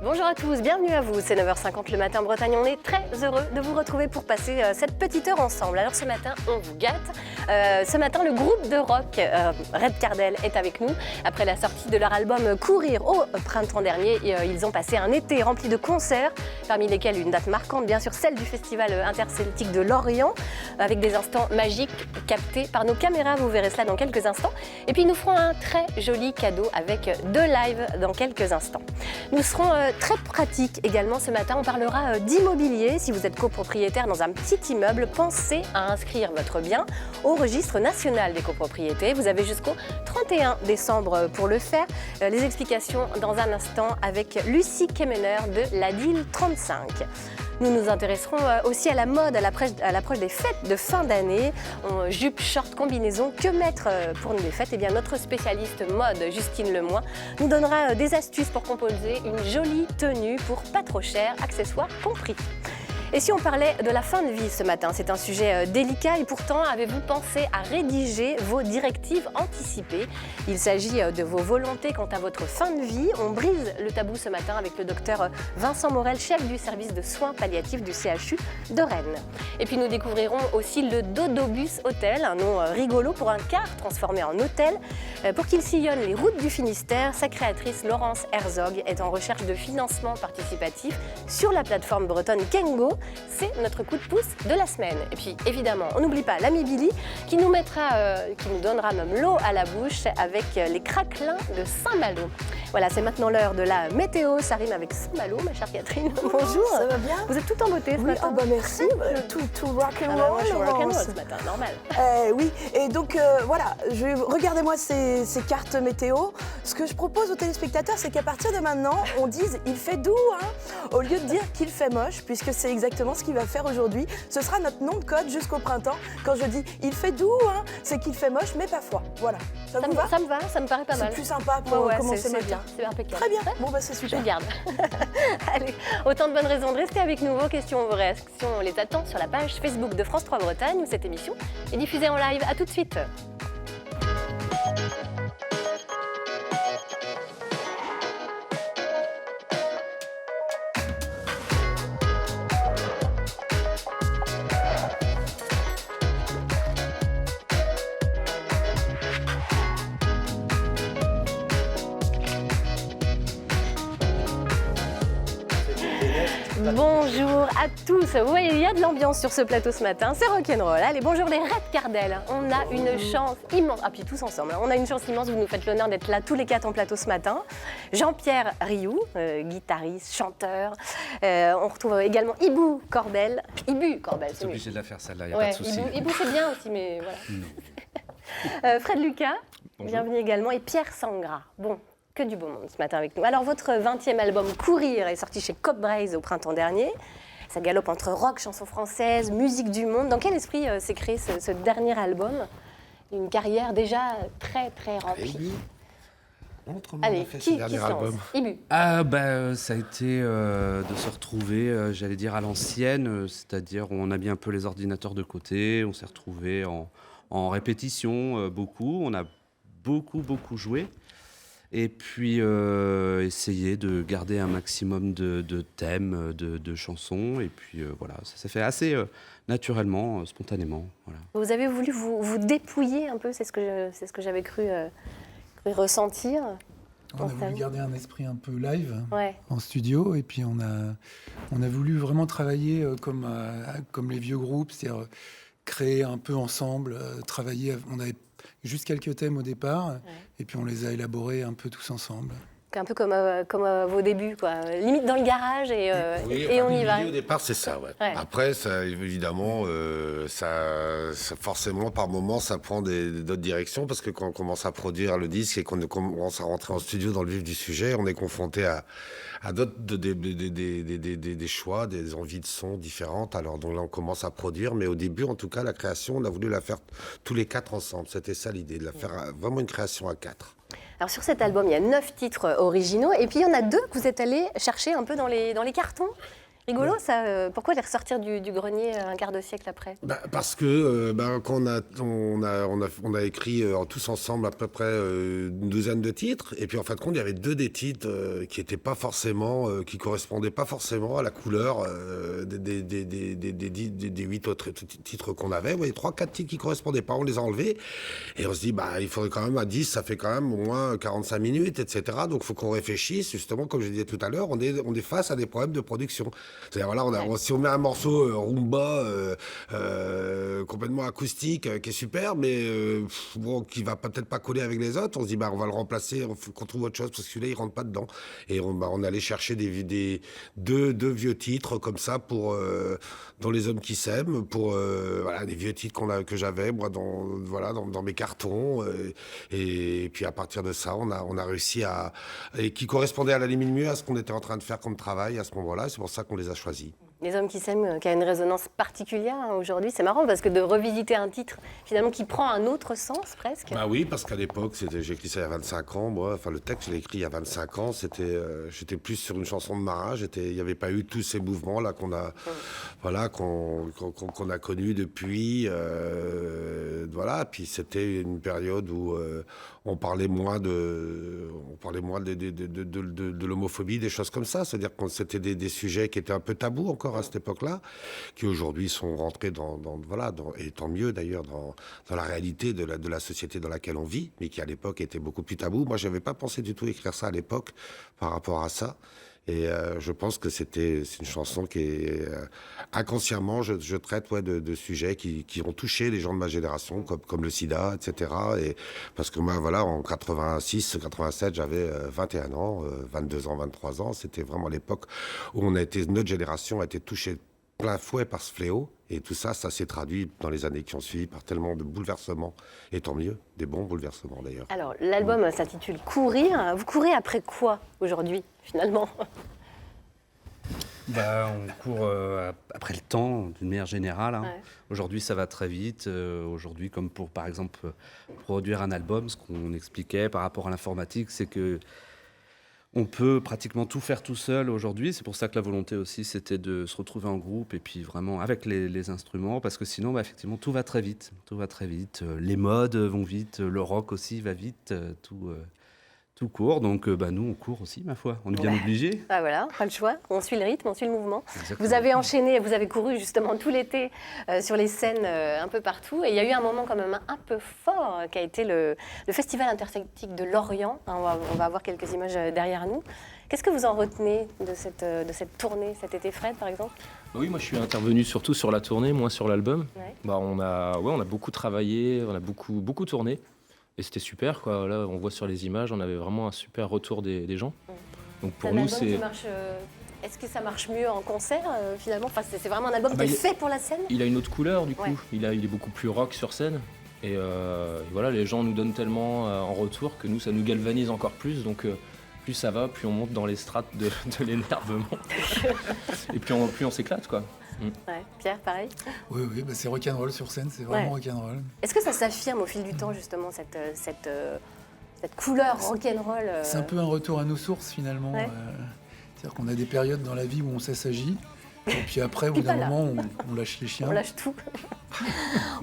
Bonjour à tous, bienvenue à vous, c'est 9h50 le matin en Bretagne. On est très heureux de vous retrouver pour passer cette petite heure ensemble. Alors ce matin, on vous gâte. Ce matin, le groupe de rock Red Cardel est avec nous. Après la sortie de leur album Courir au printemps dernier, ils ont passé un été rempli de concerts, parmi lesquels une date marquante, bien sûr celle du Festival interceltique de Lorient, avec des instants magiques captés par nos caméras. Vous verrez cela dans quelques instants. Et puis nous ferons un très joli cadeau avec 2 lives dans quelques instants. Nous serons très pratique également ce matin, on parlera d'immobilier. Si vous êtes copropriétaire dans un petit immeuble, pensez à inscrire votre bien au registre national des copropriétés. Vous avez jusqu'au 31 décembre pour le faire. Les explications dans un instant avec Lucie Kemener de la DIL 35. Nous nous intéresserons aussi à la mode, à l'approche des fêtes de fin d'année. Jupe, short, combinaison, que mettre pour les fêtes? Eh bien, notre spécialiste mode, Justine Lemoine, nous donnera des astuces pour composer une jolie tenue pour pas trop cher, accessoires compris. Et si on parlait de la fin de vie ce matin, c'est un sujet délicat et pourtant avez-vous pensé à rédiger vos directives anticipées? Il s'agit de vos volontés quant à votre fin de vie. On brise le tabou ce matin avec le docteur Vincent Morel, chef du service de soins palliatifs du CHU de Rennes. Et puis nous découvrirons aussi le Dodobus Hôtel, un nom rigolo pour un car transformé en hôtel. Pour qu'il sillonne les routes du Finistère, sa créatrice Laurence Herzog est en recherche de financement participatif sur la plateforme bretonne Kengo. C'est notre coup de pouce de la semaine. Et puis évidemment, on n'oublie pas l'ami Billy qui nous donnera même l'eau à la bouche avec les craquelins de Saint-Malo. Voilà, c'est maintenant l'heure de la météo. Ça rime avec Saint-Malo, ma chère Catherine. Bonjour. Ça va bien? Vous êtes tout en beauté ce matin. Merci. Tout rock'n'roll. Moi, je suis rock'n'roll ce matin, normal. Oui, et donc voilà, regardez-moi ces cartes météo. Ce que je propose aux téléspectateurs, c'est qu'à partir de maintenant, on dise « il fait doux hein », au lieu de dire qu'il fait moche, puisque c'est exactement ce qu'il va faire aujourd'hui. Ce sera notre nom de code jusqu'au printemps. Quand je dis « il fait doux hein », c'est qu'il fait moche, mais pas froid. Voilà. Ça vous va? Ça me va, ça me paraît pas mal. C'est plus sympa pour commencer le matin. C'est impeccable. Très bien, bon bah c'est super. Je garde. Allez, autant de bonnes raisons de rester avec nous. Vos questions, vos réactions, on les attend sur la page Facebook de France 3 Bretagne où cette émission est diffusée en live. À tout de suite. Bonjour à tous. Vous voyez, il y a de l'ambiance sur ce plateau ce matin. C'est rock'n'roll. Allez, bonjour les Red Cardel. On a une chance immense. Ah, puis tous ensemble. On a une chance immense. Vous nous faites l'honneur d'être là tous les 4 en plateau ce matin. Jean-Pierre Rioux, guitariste, chanteur. On retrouve également Ibu Corbel. C'est obligé de la faire celle-là, il n'y a pas de souci. Ibu c'est bien aussi, mais voilà. Fred Lucas, bonjour. Bienvenue également. Et Pierre Sangra. Bon. Que du beau monde ce matin avec nous. Alors, votre 20e album Courir est sorti chez Copbraze au printemps dernier. Ça galope entre rock, chansons françaises, musique du monde. Dans quel esprit s'est créé ce dernier album? Une carrière déjà très, très remplie. Allez, qui se lance? Ibu. Ça a été de se retrouver, j'allais dire, à l'ancienne, c'est-à-dire on a mis un peu les ordinateurs de côté, on s'est retrouvés en répétition beaucoup, on a beaucoup joué. Et puis essayer de garder un maximum de thèmes, de chansons. Et puis voilà, ça s'est fait assez naturellement, spontanément. Voilà. Vous avez voulu vous dépouiller un peu, c'est ce que j'avais cru ressentir. On a voulu garder un esprit un peu live en studio. Et puis on a voulu vraiment travailler comme les vieux groupes, c'est-à-dire créer un peu ensemble, travailler. On avait juste quelques thèmes au départ, et puis on les a élaborés un peu tous ensemble. Un peu comme vos débuts, quoi. Limite dans le garage et on y va. Au départ, c'est ça, ouais. Après, ça, évidemment, forcément, par moments, ça prend d'autres directions, parce que quand on commence à produire le disque et qu'on commence à rentrer en studio dans le vif du sujet, on est confronté à d'autres des choix, des envies de son différentes. Alors donc là, on commence à produire, mais au début, en tout cas, la création, on a voulu la faire tous les 4 ensemble. C'était ça l'idée, de la faire vraiment une création à 4. Alors sur cet album, il y a 9 titres originaux, et puis il y en a 2 que vous êtes allés chercher un peu dans les cartons. Rigolo, ça. Pourquoi les ressortir du grenier un quart de siècle après? Parce que quand on a écrit tous ensemble à peu près une douzaine de titres, et puis en fin de compte, il y avait deux des titres qui étaient pas forcément, qui correspondaient pas forcément à la couleur des 8 autres titres qu'on avait. Ouais, 3-4 titres qui correspondaient pas, on les a enlevés, et on se dit, il faudrait quand même à 10, ça fait quand même au moins 45 minutes, etc. Donc il faut qu'on réfléchisse, justement, comme je disais tout à l'heure, on est face à des problèmes de production. C'est-à-dire, voilà, si on met un morceau rumba complètement acoustique qui est super, mais qui va peut-être pas coller avec les autres, on se dit on va le remplacer, faut qu'on trouve autre chose parce que celui-là il rentre pas dedans. Et on allait chercher deux vieux titres comme ça pour dans Les Hommes qui s'aiment, pour des vieux titres que j'avais moi dans mes cartons. Et puis à partir de ça, on a réussi et qui correspondait à la limite mieux à ce qu'on était en train de faire comme travail à ce moment-là. C'est pour ça qu'on les a choisis. Les Hommes qui s'aiment, qui a une résonance particulière aujourd'hui. C'est marrant parce que de revisiter un titre finalement qui prend un autre sens presque. Oui, parce qu'à l'époque, j'ai écrit ça il y a 25 ans. Moi, le texte, je l'ai écrit il y a 25 ans. J'étais plus sur une chanson de marin. Il n'y avait pas eu tous ces mouvements-là qu'on a connus depuis. Puis c'était une période où on parlait moins de l'homophobie, des choses comme ça. C'est-à-dire que c'était des sujets qui étaient un peu tabous encore à cette époque-là, qui aujourd'hui sont rentrés et tant mieux d'ailleurs, dans la réalité de la société dans laquelle on vit, mais qui à l'époque était beaucoup plus tabou. Moi, je n'avais pas pensé du tout écrire ça à l'époque par rapport à ça. Et je pense que c'est une chanson qui est inconsciemment, je traite de sujets qui ont touché les gens de ma génération, comme le sida, etc. Et parce que moi, en 86, 87, j'avais 21 ans, 22 ans, 23 ans. C'était vraiment l'époque où notre génération a été touchée plein fouet par ce fléau. Et tout ça, ça s'est traduit dans les années qui ont suivi par tellement de bouleversements. Et tant mieux, des bons bouleversements d'ailleurs. Alors, l'album s'intitule « Courir ». Vous courez après quoi aujourd'hui, finalement ? On court après le temps, d'une manière générale. Ouais. Aujourd'hui, ça va très vite. Aujourd'hui, comme pour, par exemple, produire un album, ce qu'on expliquait par rapport à l'informatique, c'est que on peut pratiquement tout faire tout seul aujourd'hui. C'est pour ça que la volonté aussi, c'était de se retrouver en groupe et puis vraiment avec les instruments, parce que sinon, effectivement, tout va très vite. Tout va très vite. Les modes vont vite, le rock aussi va vite, tout court. Donc, nous, on court aussi, ma foi. On est bien obligés. Voilà, pas le choix. On suit le rythme, on suit le mouvement. Exactement. Vous avez enchaîné, vous avez couru justement tout l'été sur les scènes un peu partout. Et il y a eu un moment quand même un peu fort qui a été le Festival interceltique de Lorient. On va avoir quelques images derrière nous. Qu'est-ce que vous en retenez de cette tournée cet été, Fred, par exemple ? Oui, moi je suis intervenu surtout sur la tournée, moins sur l'album. Ouais. On a beaucoup travaillé, on a beaucoup tourné. Et c'était super, quoi. Là, on voit sur les images, on avait vraiment un super retour des gens. Donc pour nous, c'est... Est-ce que ça marche mieux en concert, finalement ? C'est vraiment un album qui est fait pour la scène ? Il a une autre couleur, du coup. Ouais. Il est beaucoup plus rock sur scène. Et voilà, les gens nous donnent tellement en retour que nous, ça nous galvanise encore plus. Donc plus ça va, plus on monte dans les strates de l'énervement. Et plus on s'éclate, quoi. Ouais. Pierre, pareil ? Oui, c'est rock'n'roll sur scène, c'est vraiment rock'n'roll. Est-ce que ça s'affirme au fil du temps, justement, cette couleur rock'n'roll C'est un peu un retour à nos sources, finalement. Ouais. C'est-à-dire qu'on a des périodes dans la vie où on s'assagit, et puis après, au bout d'un moment, on lâche les chiens. On lâche tout.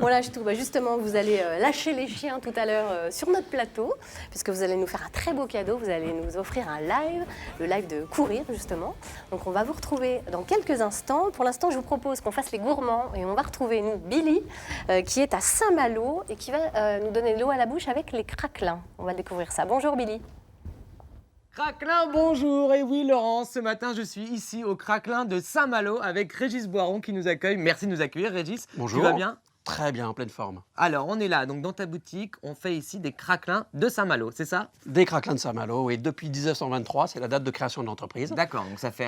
On lâche tout. Justement, vous allez lâcher les chiens tout à l'heure sur notre plateau, puisque vous allez nous faire un très beau cadeau. Vous allez nous offrir un live, le live de Courir, justement. Donc, on va vous retrouver dans quelques instants. Pour l'instant, je vous propose qu'on fasse les gourmands et on va retrouver, nous, Billy, qui est à Saint-Malo et qui va nous donner de l'eau à la bouche avec les craquelins. On va découvrir ça. Bonjour, Billy. Craquelin, bonjour. Et oui, Laurent, ce matin, je suis ici au Craquelin de Saint-Malo avec Régis Boiron qui nous accueille. Merci de nous accueillir, Régis. Bonjour. Tu vas bien ? Très bien, en pleine forme. Alors, on est là, donc dans ta boutique, on fait ici des craquelins de Saint-Malo, c'est ça ? Des craquelins de Saint-Malo, et depuis 1923, c'est la date de création de l'entreprise. D'accord, donc ça fait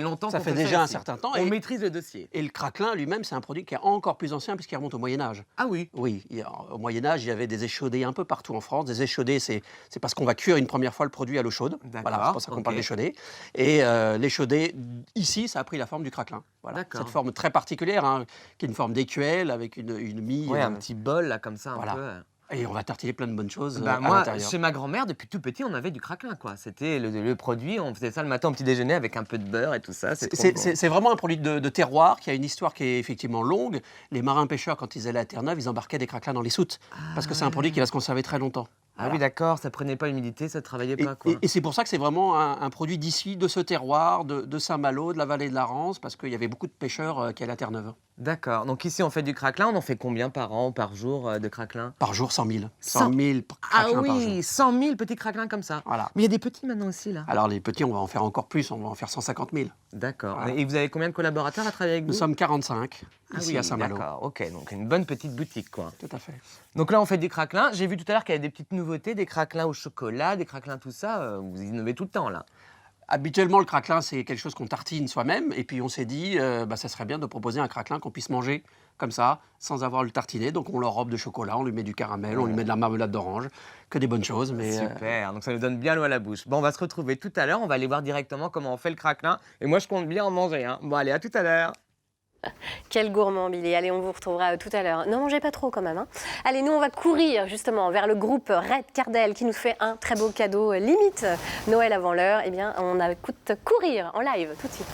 longtemps Ça qu'on fait fait déjà un ici. certain temps. On maîtrise le dossier. Et le craquelin lui-même, c'est un produit qui est encore plus ancien puisqu'il remonte au Moyen-Âge. Ah oui ? Oui, au Moyen-Âge, il y avait des échaudés un peu partout en France. Des échaudés, c'est parce qu'on va cuire une première fois le produit à l'eau chaude. D'accord, Voilà, c'est pour ça qu'on parle d'échaudés. Et l'échaudé, ici, ça a pris la forme du craquelin. Voilà. D'accord. Cette forme très particulière, qui est une forme d'écuelle avec une mie. Ouais, un petit bol là comme ça, voilà. un peu. Et on va tartiner plein de bonnes choses à l'intérieur. Moi, chez ma grand-mère, depuis tout petit, on avait du craquelin, quoi. C'était le produit, on faisait ça le matin au petit déjeuner avec un peu de beurre et tout ça. C'est vraiment un produit de terroir qui a une histoire qui est effectivement longue. Les marins-pêcheurs, quand ils allaient à Terre-Neuve, ils embarquaient des craquelins dans les soutes. Parce que c'est un produit qui va se conserver très longtemps. Ah oui, d'accord, ça prenait pas l'humidité, ça travaillait pas, quoi. Et c'est pour ça que c'est vraiment un produit d'ici, de ce terroir, de Saint-Malo, de la vallée de la Rance, parce qu'il y avait beaucoup de pêcheurs qui allaient à Terre-Neuve. D'accord, donc ici on fait du craquelin, on en fait combien par an, par jour de craquelin? Par jour, 100 000. 100 000 craquelins par jour. 100 000 petits craquelins comme ça. Voilà. Mais il y a des petits maintenant aussi, là. Alors les petits, on va en faire encore plus, on va en faire 150 000. D'accord. Voilà. Et vous avez combien de collaborateurs à travailler avec vous? Nous sommes 45 ici à Saint-Malo. D'accord, ok, donc une bonne petite boutique, quoi. Tout à fait. Donc là, on fait des craquelins. J'ai vu tout à l'heure qu'il y avait des petites nouveautés, des craquelins au chocolat, des craquelins tout ça. Vous innovez tout le temps, là. Habituellement, le craquelin, c'est quelque chose qu'on tartine soi-même. Et puis, on s'est dit, ça serait bien de proposer un craquelin qu'on puisse manger comme ça, sans avoir à le tartiner. Donc, on l'enrobe de chocolat, on lui met du caramel, on lui met de la marmelade d'orange. Que des bonnes choses. Mais super, donc ça nous donne bien l'eau à la bouche. Bon, on va se retrouver tout à l'heure. On va aller voir directement comment on fait le craquelin. Et moi, je compte bien en manger. Bon, allez, à tout à l'heure. Quel gourmand, Billy. Allez, on vous retrouvera tout à l'heure. Ne mangez pas trop quand même. Allez, nous, on va courir justement vers le groupe Red Cardel qui nous fait un très beau cadeau, limite Noël avant l'heure. Eh bien, on écoute courir en live tout de suite.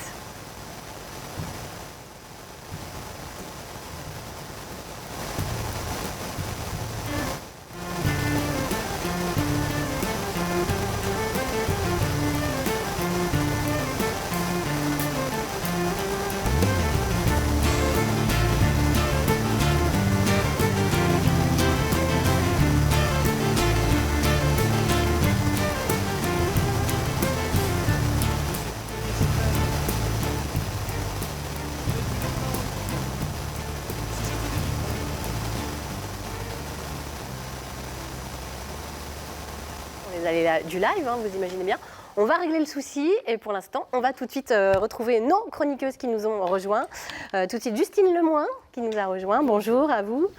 Vous allez du live, vous imaginez bien. On va régler le souci et pour l'instant, on va tout de suite retrouver nos chroniqueuses qui nous ont rejoints. Tout de suite, Justine Lemoin qui nous a rejoints. Bonjour à vous.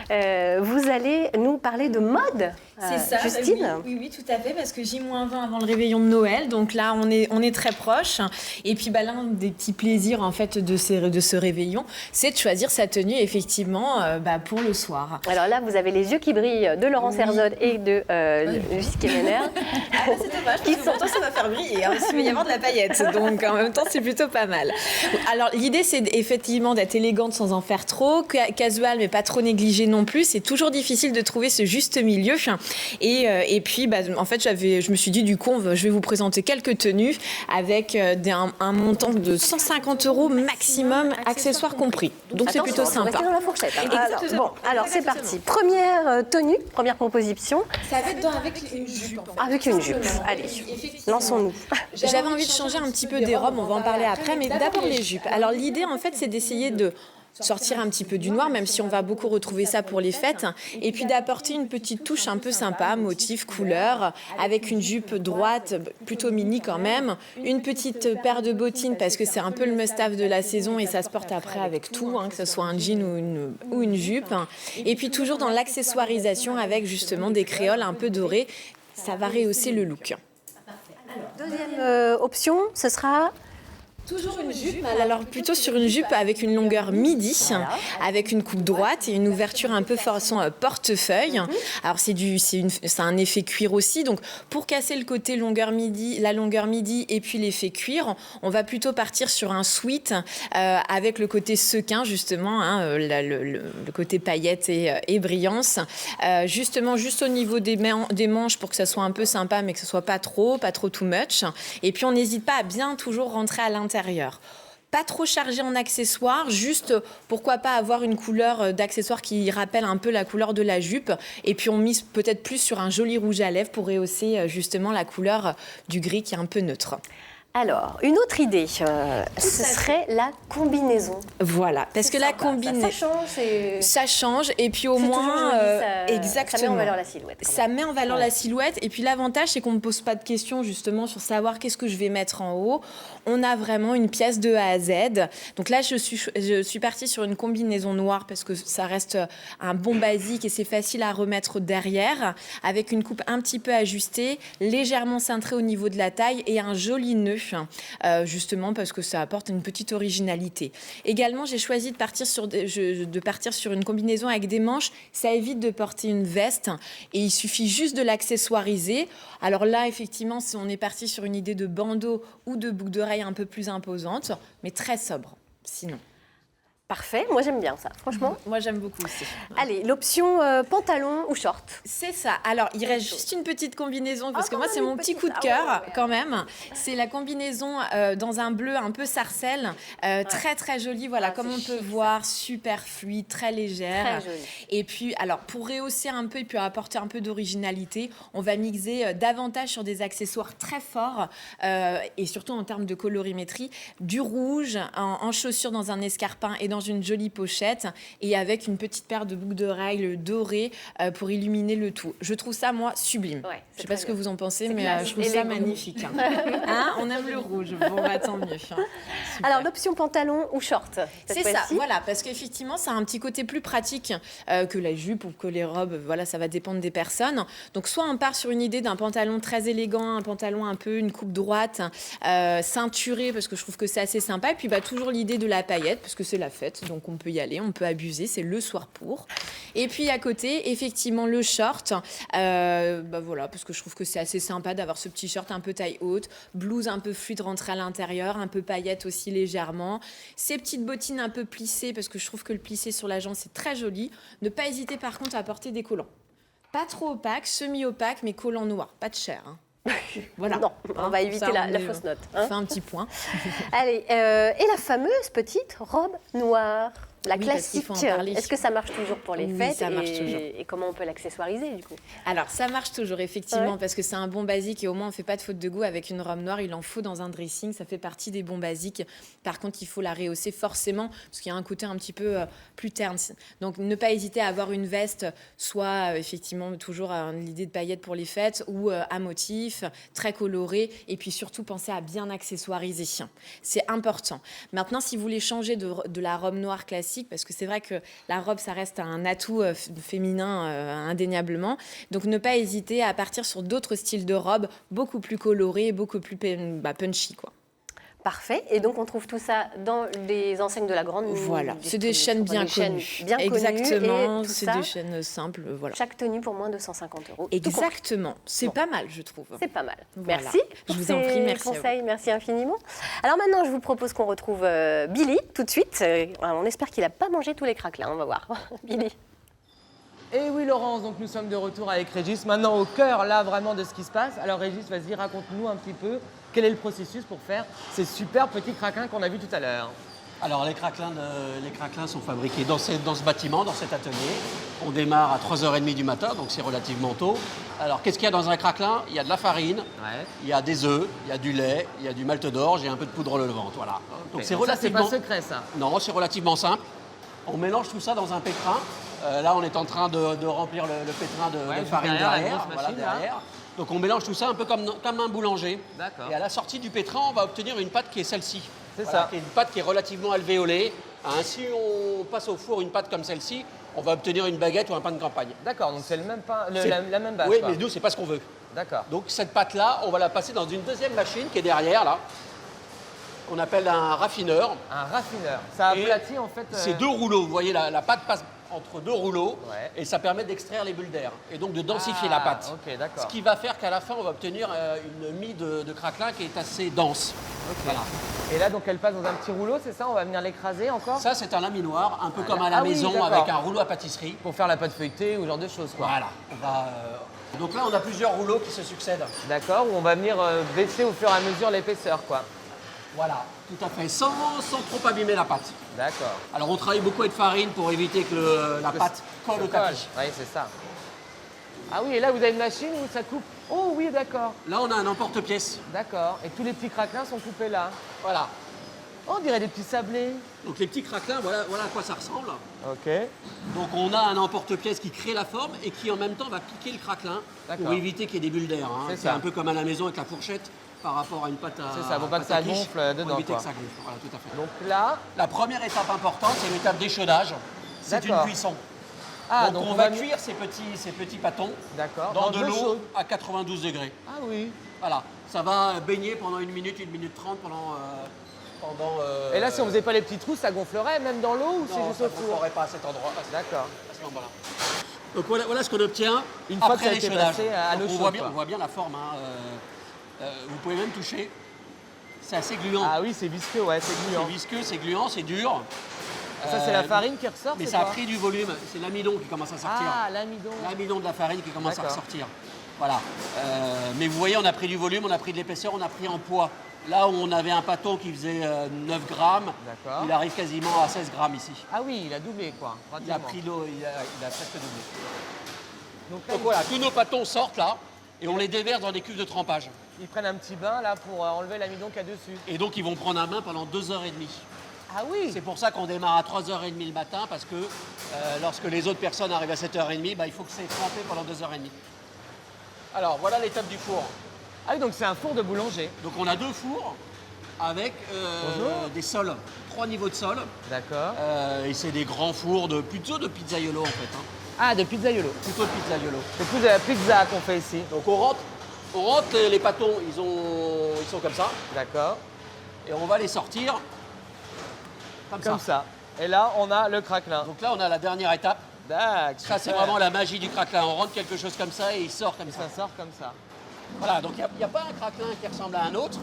Vous allez nous parler de mode. C'est ça, Justine. Oui, tout à fait, parce que J-20 avant le réveillon de Noël, donc là on est très proche. Et puis l'un des petits plaisirs en fait de ce réveillon, c'est de choisir sa tenue effectivement pour le soir. Alors là, vous avez les yeux qui brillent de Laurence Herzog et de Lucie Kemener. Ah là, c'est dommage, parce que pourtant ça va faire briller, il va y avoir de la paillette, donc en même temps c'est plutôt pas mal. Alors l'idée c'est effectivement d'être élégante sans en faire trop, casual mais pas trop négligé non plus. C'est toujours difficile de trouver ce juste milieu. Et puis, en fait, je me suis dit, du coup, je vais vous présenter quelques tenues avec un montant de 150 € maximum, accessoires compris. Donc, c'est plutôt sympa. Dans la fourchette. Alors, c'est parti. Première tenue, première proposition. Ça va être avec une jupe. En fait. Avec une jupe. Allez, lançons-nous. J'avais envie de changer un petit peu des robes, on va en parler après, mais d'abord les jupes. Alors, l'idée, en fait, c'est d'essayer de sortir un petit peu du noir, même si on va beaucoup retrouver ça pour les fêtes, et puis d'apporter une petite touche un peu sympa, motif, couleur, avec une jupe droite, plutôt mini quand même, une petite paire de bottines, parce que c'est un peu le must-have de la saison, et ça se porte après avec tout, que ce soit un jean ou une jupe, et puis toujours dans l'accessoirisation avec justement des créoles un peu dorées, ça va rehausser le look. Deuxième option, ce sera... Toujours une jupe, alors plutôt sur une jupe avec une longueur midi, avec une coupe droite et une ouverture un peu façon portefeuille. Alors c'est un effet cuir aussi, donc pour casser le côté la longueur midi et puis l'effet cuir, on va plutôt partir sur un sweat avec le côté sequin justement, le côté paillettes et brillance, justement juste au niveau des manches pour que ça soit un peu sympa mais que ce soit pas trop too much. Et puis on n'hésite pas à bien toujours rentrer à l'intérieur. Pas trop chargé en accessoires, juste pourquoi pas avoir une couleur d'accessoire qui rappelle un peu la couleur de la jupe. Et puis on mise peut-être plus sur un joli rouge à lèvres pour rehausser justement la couleur du gris qui est un peu neutre. Alors, une autre idée, ce serait la combinaison. Voilà, parce que la combinaison... Ça change, et puis au moins... exactement. Ça met en valeur la silhouette. Ça met en valeur la silhouette, et puis l'avantage, c'est qu'on ne pose pas de questions justement sur savoir qu'est-ce que je vais mettre en haut. On a vraiment une pièce de A à Z. Donc là, je suis partie sur une combinaison noire, parce que ça reste un bon basique, et c'est facile à remettre derrière, avec une coupe un petit peu ajustée, légèrement cintrée au niveau de la taille, et un joli nœud justement parce que ça apporte une petite originalité. Également, j'ai choisi de partir sur une combinaison avec des manches. Ça évite de porter une veste et il suffit juste de l'accessoiriser. Alors là, effectivement, on est parti sur une idée de bandeau ou de boucle d'oreille un peu plus imposante, mais très sobre, sinon. Parfait, moi j'aime bien ça, franchement. Moi j'aime beaucoup aussi. Allez, l'option pantalon ou short. C'est ça. Alors, il reste juste une petite combinaison, parce que moi c'est mon petit coup de cœur quand même. C'est la combinaison dans un bleu un peu sarcelle, très très jolie, voilà, comme on peut voir, super fluide, très légère. Très jolie. Et puis, alors pour rehausser un peu et puis apporter un peu d'originalité, on va mixer davantage sur des accessoires très forts et surtout en termes de colorimétrie, du rouge en chaussures dans un escarpin et dans une jolie pochette et avec une petite paire de boucles d'oreilles dorées pour illuminer le tout. Je trouve ça, moi, sublime. Ouais, je ne sais pas ce que vous en pensez, mais je trouve et ça magnifique. Hein, on aime le rouge. Bon, bah, tant mieux. Alors, l'option pantalon ou short. C'est ça, voilà, parce qu'effectivement, ça a un petit côté plus pratique que la jupe ou que les robes. Voilà, ça va dépendre des personnes. Donc, soit on part sur une idée d'un pantalon très élégant, un pantalon un peu, une coupe droite, ceinturé, parce que je trouve que c'est assez sympa. Et puis, bah, toujours l'idée de la paillette, parce que c'est la fête. Donc on peut y aller, on peut abuser, c'est le soir pour. Et puis à côté, effectivement, le short, voilà, parce que je trouve que c'est assez sympa d'avoir ce petit short un peu taille haute, blouse un peu fluide rentrée à l'intérieur, un peu paillettes aussi légèrement, ces petites bottines un peu plissées, parce que je trouve que le plissé sur la jambe, c'est très joli. Ne pas hésiter par contre à porter des collants. Pas trop opaques, semi-opaques, mais collants noirs, pas de chair. Hein. Voilà. Non, on va éviter la fausse note. On fait un petit point. Allez, et la fameuse petite robe noire, la oui, classique. Est-ce que ça marche toujours pour les fêtes ça marche toujours. Et comment on peut l'accessoiriser du coup? Alors, ça marche toujours, effectivement, parce que c'est un bon basique et au moins on ne fait pas de faute de goût avec une robe noire. Il en faut dans un dressing, ça fait partie des bons basiques. Par contre, il faut la rehausser forcément parce qu'il y a un côté un petit peu plus terne. Donc, ne pas hésiter à avoir une veste, soit effectivement toujours l'idée de paillettes pour les fêtes ou à motif, très colorée. Et puis surtout, pensez à bien accessoiriser. C'est important. Maintenant, si vous voulez changer de la robe noire classique, parce que c'est vrai que la robe, ça reste un atout féminin indéniablement. Donc, ne pas hésiter à partir sur d'autres styles de robes beaucoup plus colorés, beaucoup plus punchy, quoi. Parfait. Et donc, on trouve tout ça dans les enseignes de la grande. Voilà. C'est des chaînes bien connues. Exactement. C'est des chaînes simples. Voilà. Chaque tenue pour moins de 150 €. Exactement. C'est pas mal, je trouve. C'est pas mal. Voilà. Merci. Je vous en prie. Merci. Conseils. Merci infiniment. Alors maintenant, je vous propose qu'on retrouve Billy tout de suite. On espère qu'il n'a pas mangé tous les craquelins. On va voir. Billy. Et oui Laurence, donc nous sommes de retour avec Régis, maintenant au cœur là vraiment de ce qui se passe. Alors Régis, vas-y, raconte-nous un petit peu quel est le processus pour faire ces super petits craquelins qu'on a vus tout à l'heure. Alors les craquelins sont fabriqués dans ce bâtiment, dans cet atelier. On démarre à 3h30 du matin, donc c'est relativement tôt. Alors qu'est-ce qu'il y a dans un craquelin? Il y a de la farine, il y a des œufs, il y a du lait, il y a du malt d'orge et un peu de poudre levante. Voilà. Okay. Donc c'est relativement... Ça, c'est pas secret ça? Non, c'est relativement simple. On mélange tout ça dans un pétrin. Là, on est en train de remplir le pétrin de farine derrière. Voilà, derrière. Donc on mélange tout ça un peu comme un boulanger. D'accord. Et à la sortie du pétrin, on va obtenir une pâte qui est celle-ci. C'est ça. Qui est une pâte qui est relativement alvéolée. Si on passe au four une pâte comme celle-ci, on va obtenir une baguette ou un pain de campagne. D'accord, donc c'est le même pain, la même base. Oui, quoi. mais nous, c'est pas ce qu'on veut. D'accord. Donc cette pâte-là, on va la passer dans une deuxième machine qui est derrière, là, qu'on appelle un raffineur. Un raffineur. Ça aplatit en fait... C'est 2 rouleaux. Vous voyez, la pâte passe entre 2 rouleaux et ça permet d'extraire les bulles d'air et donc de densifier la pâte. Ok, d'accord. Ce qui va faire qu'à la fin, on va obtenir une mie de craquelin qui est assez dense. Ok. Voilà. Et là, donc elle passe dans un petit rouleau, c'est ça? On va venir l'écraser encore? Ça, c'est un laminoir, un peu comme à la maison avec un rouleau à pâtisserie. Pour faire la pâte feuilletée ou ce genre de choses, quoi. Voilà. Donc là, on a plusieurs rouleaux qui se succèdent. D'accord, où on va venir baisser au fur et à mesure l'épaisseur, quoi. Voilà, tout à fait, sans trop abîmer la pâte. D'accord. Alors on travaille beaucoup avec farine pour éviter que la pâte colle au tapis. Oui, c'est ça. Ah oui, et là vous avez une machine où ça coupe. Oh oui, d'accord. Là on a un emporte-pièce. D'accord, et tous les petits craquelins sont coupés là. Voilà. Oh, on dirait des petits sablés. Donc les petits craquelins, voilà à quoi ça ressemble. Ok. Donc on a un emporte-pièce qui crée la forme et qui en même temps va piquer le craquelin pour éviter qu'il y ait des bulles d'air. Hein. C'est un peu comme à la maison avec la fourchette. Par rapport à une pâte à... C'est ça, faut pas que ça gonfle dedans. Pour éviter que ça gonfle, voilà, tout à fait. Donc là... La première étape importante, c'est l'étape d'échaudage. C'est une cuisson. Ah, donc on va cuire ces petits pâtons dans de l'eau à 92 degrés. Ah oui. Voilà, ça va baigner pendant 1 minute, 1 minute 30 pendant... Et là, si on faisait pas les petits trous, ça gonflerait même dans l'eau ou c'est juste au four? Non, ça ne gonflerait pas à cet endroit. D'accord. À ce moment-là. Donc voilà ce qu'on obtient une fois après que ça a été passé à l'eau chaude. On voit bien la forme. Vous pouvez même toucher. C'est assez gluant. Ah oui, c'est visqueux, ouais, c'est gluant. C'est visqueux, c'est gluant, c'est dur. Ça, c'est la farine qui ressort? Mais ça a pris du volume. C'est l'amidon qui commence à sortir. Ah, l'amidon. L'amidon de la farine qui commence à ressortir. Voilà. Mais vous voyez, on a pris du volume, on a pris de l'épaisseur, on a pris en poids. Là où on avait un pâton qui faisait 9 grammes, il arrive quasiment à 16 grammes ici. Ah oui, il a doublé quoi. Il a pris l'eau, il a presque doublé. Donc voilà, tous nos pâtons sortent là et on les déverse dans des cuves de trempage. Ils prennent un petit bain là pour enlever l'amidon qu'il y a dessus. Et donc ils vont prendre un bain pendant 2h30. Ah oui. C'est pour ça qu'on démarre à 3h30 le matin parce que lorsque les autres personnes arrivent à 7h30, il faut que c'est trempé pendant 2h30. Alors voilà l'étape du four. Ah oui, donc c'est un four de boulanger. Donc on a 2 fours avec des sols, 3 niveaux de sol. D'accord. Et c'est des grands fours plutôt de pizzaiolo en fait. Ah, de pizzaiolo. Plutôt de pizzaiolo. C'est plus de la pizza qu'on fait ici. Donc on rentre les pâtons, ils sont comme ça. D'accord. Et on va les sortir comme ça. Et là, on a le craquelin. Donc là, on a la dernière étape. D'accord. Ça, c'est vraiment la magie du craquelin. On rentre quelque chose comme ça et il sort comme ça. Ça sort comme ça. Voilà, donc il n'y a pas un craquelin qui ressemble à un autre.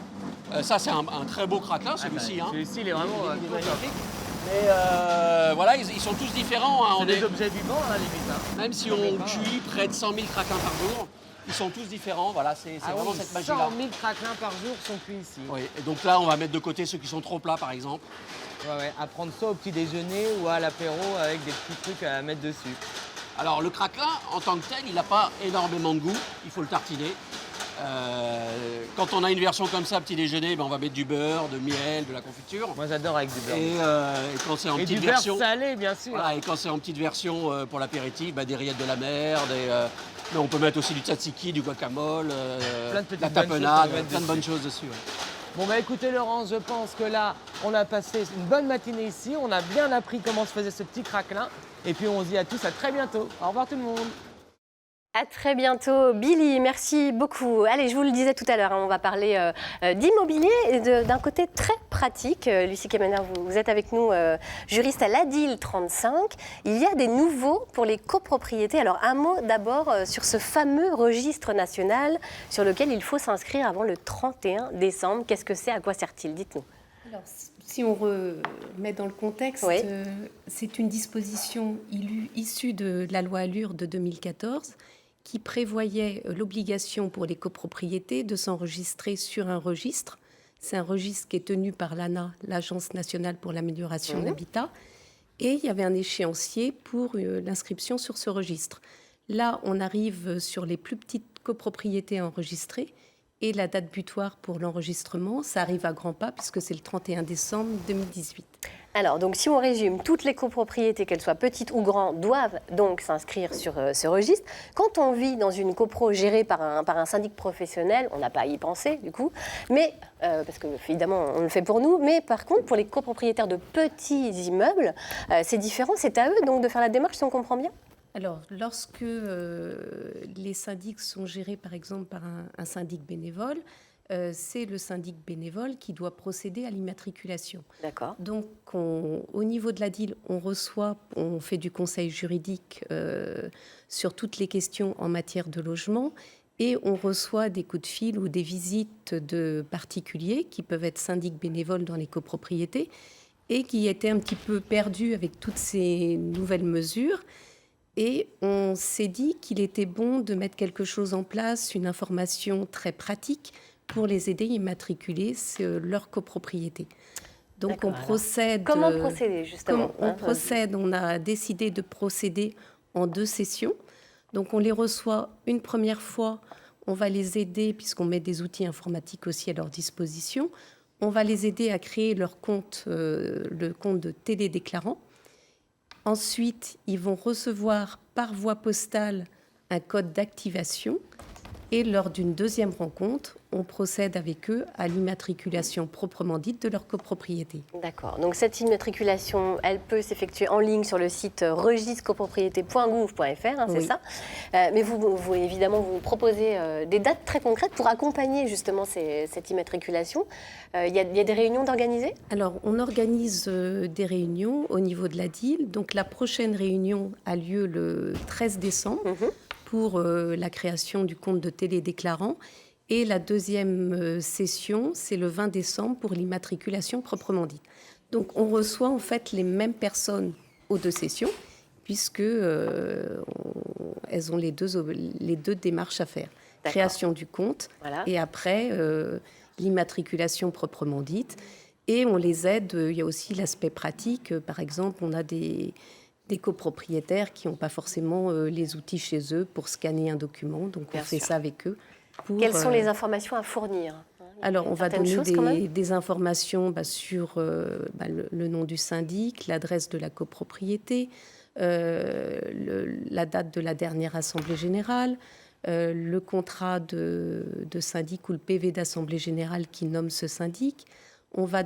Ça, c'est un très beau craquelin, celui-ci. Celui-ci, il est vraiment magnifique. Mais voilà, ils sont tous différents. C'est des objets vivants, limite. Même si on cuit près de 100 000 craquelins par jour, ils sont tous différents. Voilà, c'est vraiment cette magie-là. 100 000 craquelins par jour sont cuits ici. Oui, et donc là, on va mettre de côté ceux qui sont trop plats, par exemple. Ouais, à prendre ça au petit déjeuner ou à l'apéro avec des petits trucs à mettre dessus. Alors, le craquelin, en tant que tel, il n'a pas énormément de goût. Il faut le tartiner. Quand on a une version comme ça, petit déjeuner, on va mettre du beurre, de miel, de la confiture. Moi, j'adore avec du beurre. Et quand c'est en petite du version, beurre salé, bien sûr. Voilà, et quand c'est en petite version pour l'apéritif, des rillettes de la mer, mais on peut mettre aussi du tzatziki, du guacamole, la tapenade, plein de bonnes choses dessus. Ouais. Bon, écoutez, Laurence, je pense que là, on a passé une bonne matinée ici. On a bien appris comment se faisait ce petit craquelin. Et puis, on se dit à tous à très bientôt. Au revoir tout le monde. À très bientôt, Billy, merci beaucoup. Allez, je vous le disais tout à l'heure, on va parler d'immobilier et d'un côté très pratique. Lucie Kemener, vous êtes avec nous, juriste à l'ADIL 35. Il y a des nouveaux pour les copropriétés. Alors, un mot d'abord sur ce fameux registre national sur lequel il faut s'inscrire avant le 31 décembre. Qu'est-ce que c'est? À quoi sert-il? Dites-nous. Alors, si on remet dans le contexte, oui. C'est une disposition issue de la loi Allure de 2014 qui prévoyait l'obligation pour les copropriétés de s'enregistrer sur un registre. C'est un registre qui est tenu par l'ANA, l'Agence nationale pour l'amélioration de l'habitat. Et il y avait un échéancier pour l'inscription sur ce registre. Là, on arrive sur les plus petites copropriétés enregistrées. Et la date butoir pour l'enregistrement, ça arrive à grands pas puisque c'est le 31 décembre 2018. Alors, donc, si on résume, toutes les copropriétés, qu'elles soient petites ou grandes, doivent donc s'inscrire sur ce registre. Quand on vit dans une copro gérée par un syndic professionnel, on n'a pas à y penser, du coup, mais, parce que, évidemment, on le fait pour nous, mais par contre, pour les copropriétaires de petits immeubles, c'est différent, c'est à eux donc de faire la démarche, si on comprend bien. Alors, lorsque les syndics sont gérés, par exemple, par un syndic bénévole, c'est le syndic bénévole qui doit procéder à l'immatriculation. D'accord. Donc, au niveau de la DIL, on fait du conseil juridique sur toutes les questions en matière de logement et on reçoit des coups de fil ou des visites de particuliers qui peuvent être syndics bénévoles dans les copropriétés et qui étaient un petit peu perdus avec toutes ces nouvelles mesures. Et on s'est dit qu'il était bon de mettre quelque chose en place, une information très pratique pour les aider à immatriculer leur copropriété. Donc on procède... Comment procéder justement? On a décidé de procéder en 2 sessions. Donc on les reçoit une première fois, on va les aider, puisqu'on met des outils informatiques aussi à leur disposition, on va les aider à créer leur compte, le compte de télédéclarant. Ensuite, ils vont recevoir par voie postale un code d'activation. Et lors d'une deuxième rencontre, on procède avec eux à l'immatriculation proprement dite de leur copropriété. D'accord. Donc cette immatriculation, elle peut s'effectuer en ligne sur le site registre-copropriété.gouv.fr, c'est ça. Mais vous, évidemment, vous proposez des dates très concrètes pour accompagner justement cette immatriculation. Il y a des réunions d'organiser ? Alors, on organise des réunions au niveau de la DIL. Donc la prochaine réunion a lieu le 13 décembre. Pour la création du compte de télédéclarant. Et la deuxième session, c'est le 20 décembre pour l'immatriculation proprement dite. Donc, on reçoit en fait les mêmes personnes aux deux sessions, puisque elles ont les deux démarches à faire. D'accord. Création du compte et après l'immatriculation proprement dite. Et on les aide, il y a aussi l'aspect pratique. Par exemple, on a des copropriétaires qui n'ont pas forcément les outils chez eux pour scanner un document. Donc, on fait ça avec eux. Quelles sont les informations à fournir ? Alors, on va donner des informations sur le nom du syndic, l'adresse de la copropriété, la date de la dernière assemblée générale, le contrat de syndic ou le PV d'assemblée générale qui nomme ce syndic. On va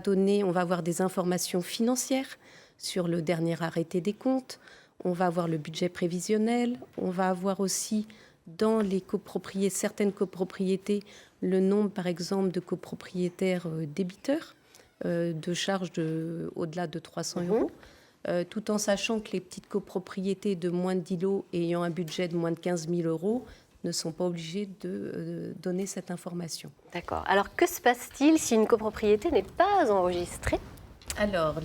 avoir des informations financières sur le dernier arrêté des comptes. On va avoir le budget prévisionnel. On va avoir aussi, dans les certaines copropriétés, le nombre, par exemple, de copropriétaires débiteurs de charges au-delà de 300 euros, tout en sachant que les petites copropriétés de moins de 10 lots ayant un budget de moins de 15 000 euros ne sont pas obligés de donner cette information. D'accord. Alors, que se passe-t-il si une copropriété n'est pas enregistrée ? Alors,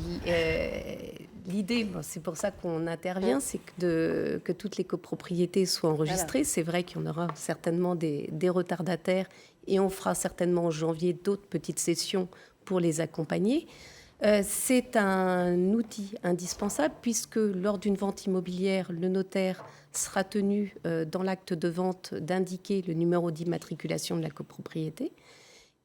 l'idée, c'est pour ça qu'on intervient, c'est que toutes les copropriétés soient enregistrées. Voilà. C'est vrai qu'il y en aura certainement des retardataires et on fera certainement en janvier d'autres petites sessions pour les accompagner. C'est un outil indispensable puisque lors d'une vente immobilière, le notaire sera tenu dans l'acte de vente d'indiquer le numéro d'immatriculation de la copropriété.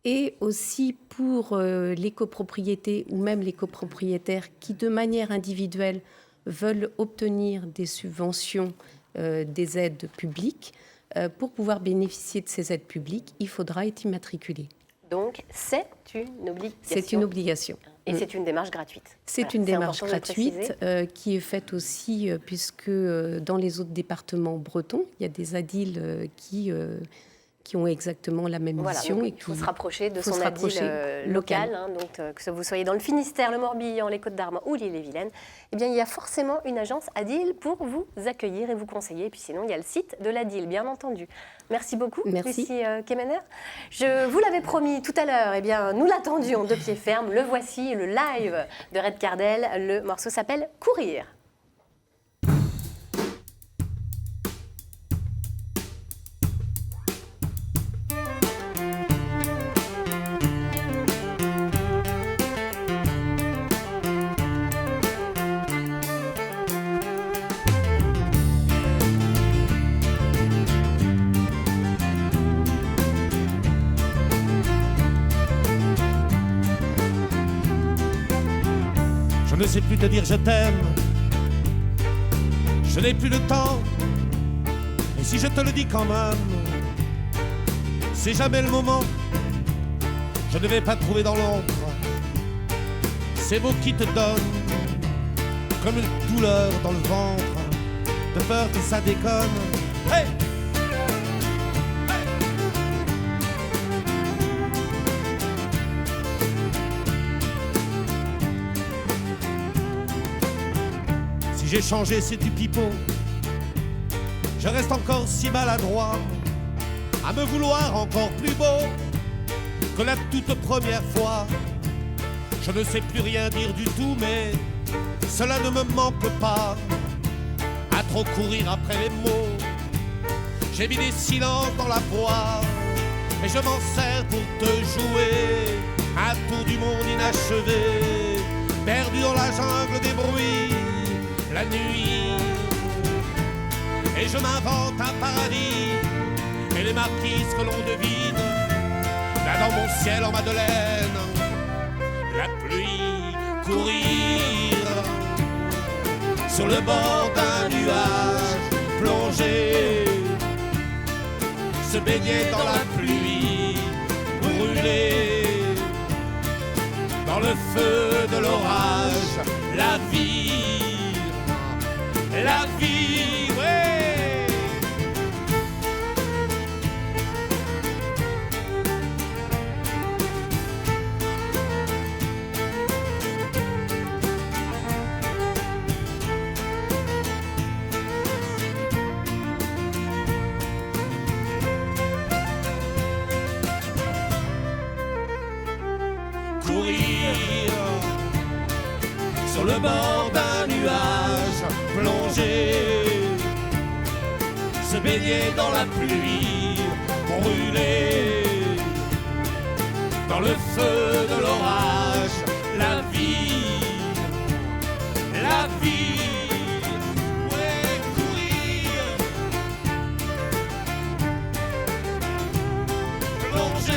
Et aussi pour les copropriétés ou même les copropriétaires qui, de manière individuelle, veulent obtenir des subventions, des aides publiques. Pour pouvoir bénéficier de ces aides publiques, il faudra être immatriculé. Donc, c'est une obligation. C'est une obligation. Et c'est une démarche gratuite. C'est une démarche gratuite qui est faite aussi puisque dans les autres départements bretons, il y a des ADIL qui ont exactement la même mission. Donc, il faut se rapprocher de son ADIL local. Donc, que vous soyez dans le Finistère, le Morbihan, les Côtes-d'Armor ou l'Ille-et-Vilaine, eh bien, il y a forcément une agence ADIL pour vous accueillir et vous conseiller. Et puis sinon, il y a le site de l'ADIL, bien entendu. Merci beaucoup, Lucie Kemener. Je vous l'avais promis tout à l'heure, eh bien, nous l'attendions de pied ferme. Le voici, le live de Red Cardel. Le morceau s'appelle « Courir ». Je ne sais plus te dire je t'aime, je n'ai plus le temps, et si je te le dis quand même, c'est jamais le moment, je ne vais pas te trouver dans l'ombre, ces mots qui te donnent comme une douleur dans le ventre, de peur que ça déconne. Hey! Si j'ai changé, c'est du pipeau. Je reste encore si maladroit à me vouloir encore plus beau que la toute première fois. Je ne sais plus rien dire du tout, mais cela ne me manque pas à trop courir après les mots. J'ai mis des silences dans la poire et je m'en sers pour te jouer un tour du monde inachevé, perdu dans la jungle des bruits la nuit, et je m'invente un paradis et les marquises que l'on devine là dans mon ciel en Madeleine, la pluie, courir sur le bord d'un nuage, plonger, se baigner dans la pluie, brûler dans le feu de l'orage, la vie, ouais. Courir sur le bord d'un nuage, plonger, se baigner dans la pluie, brûler dans le feu de l'orage, la vie, ouais, courir, plonger.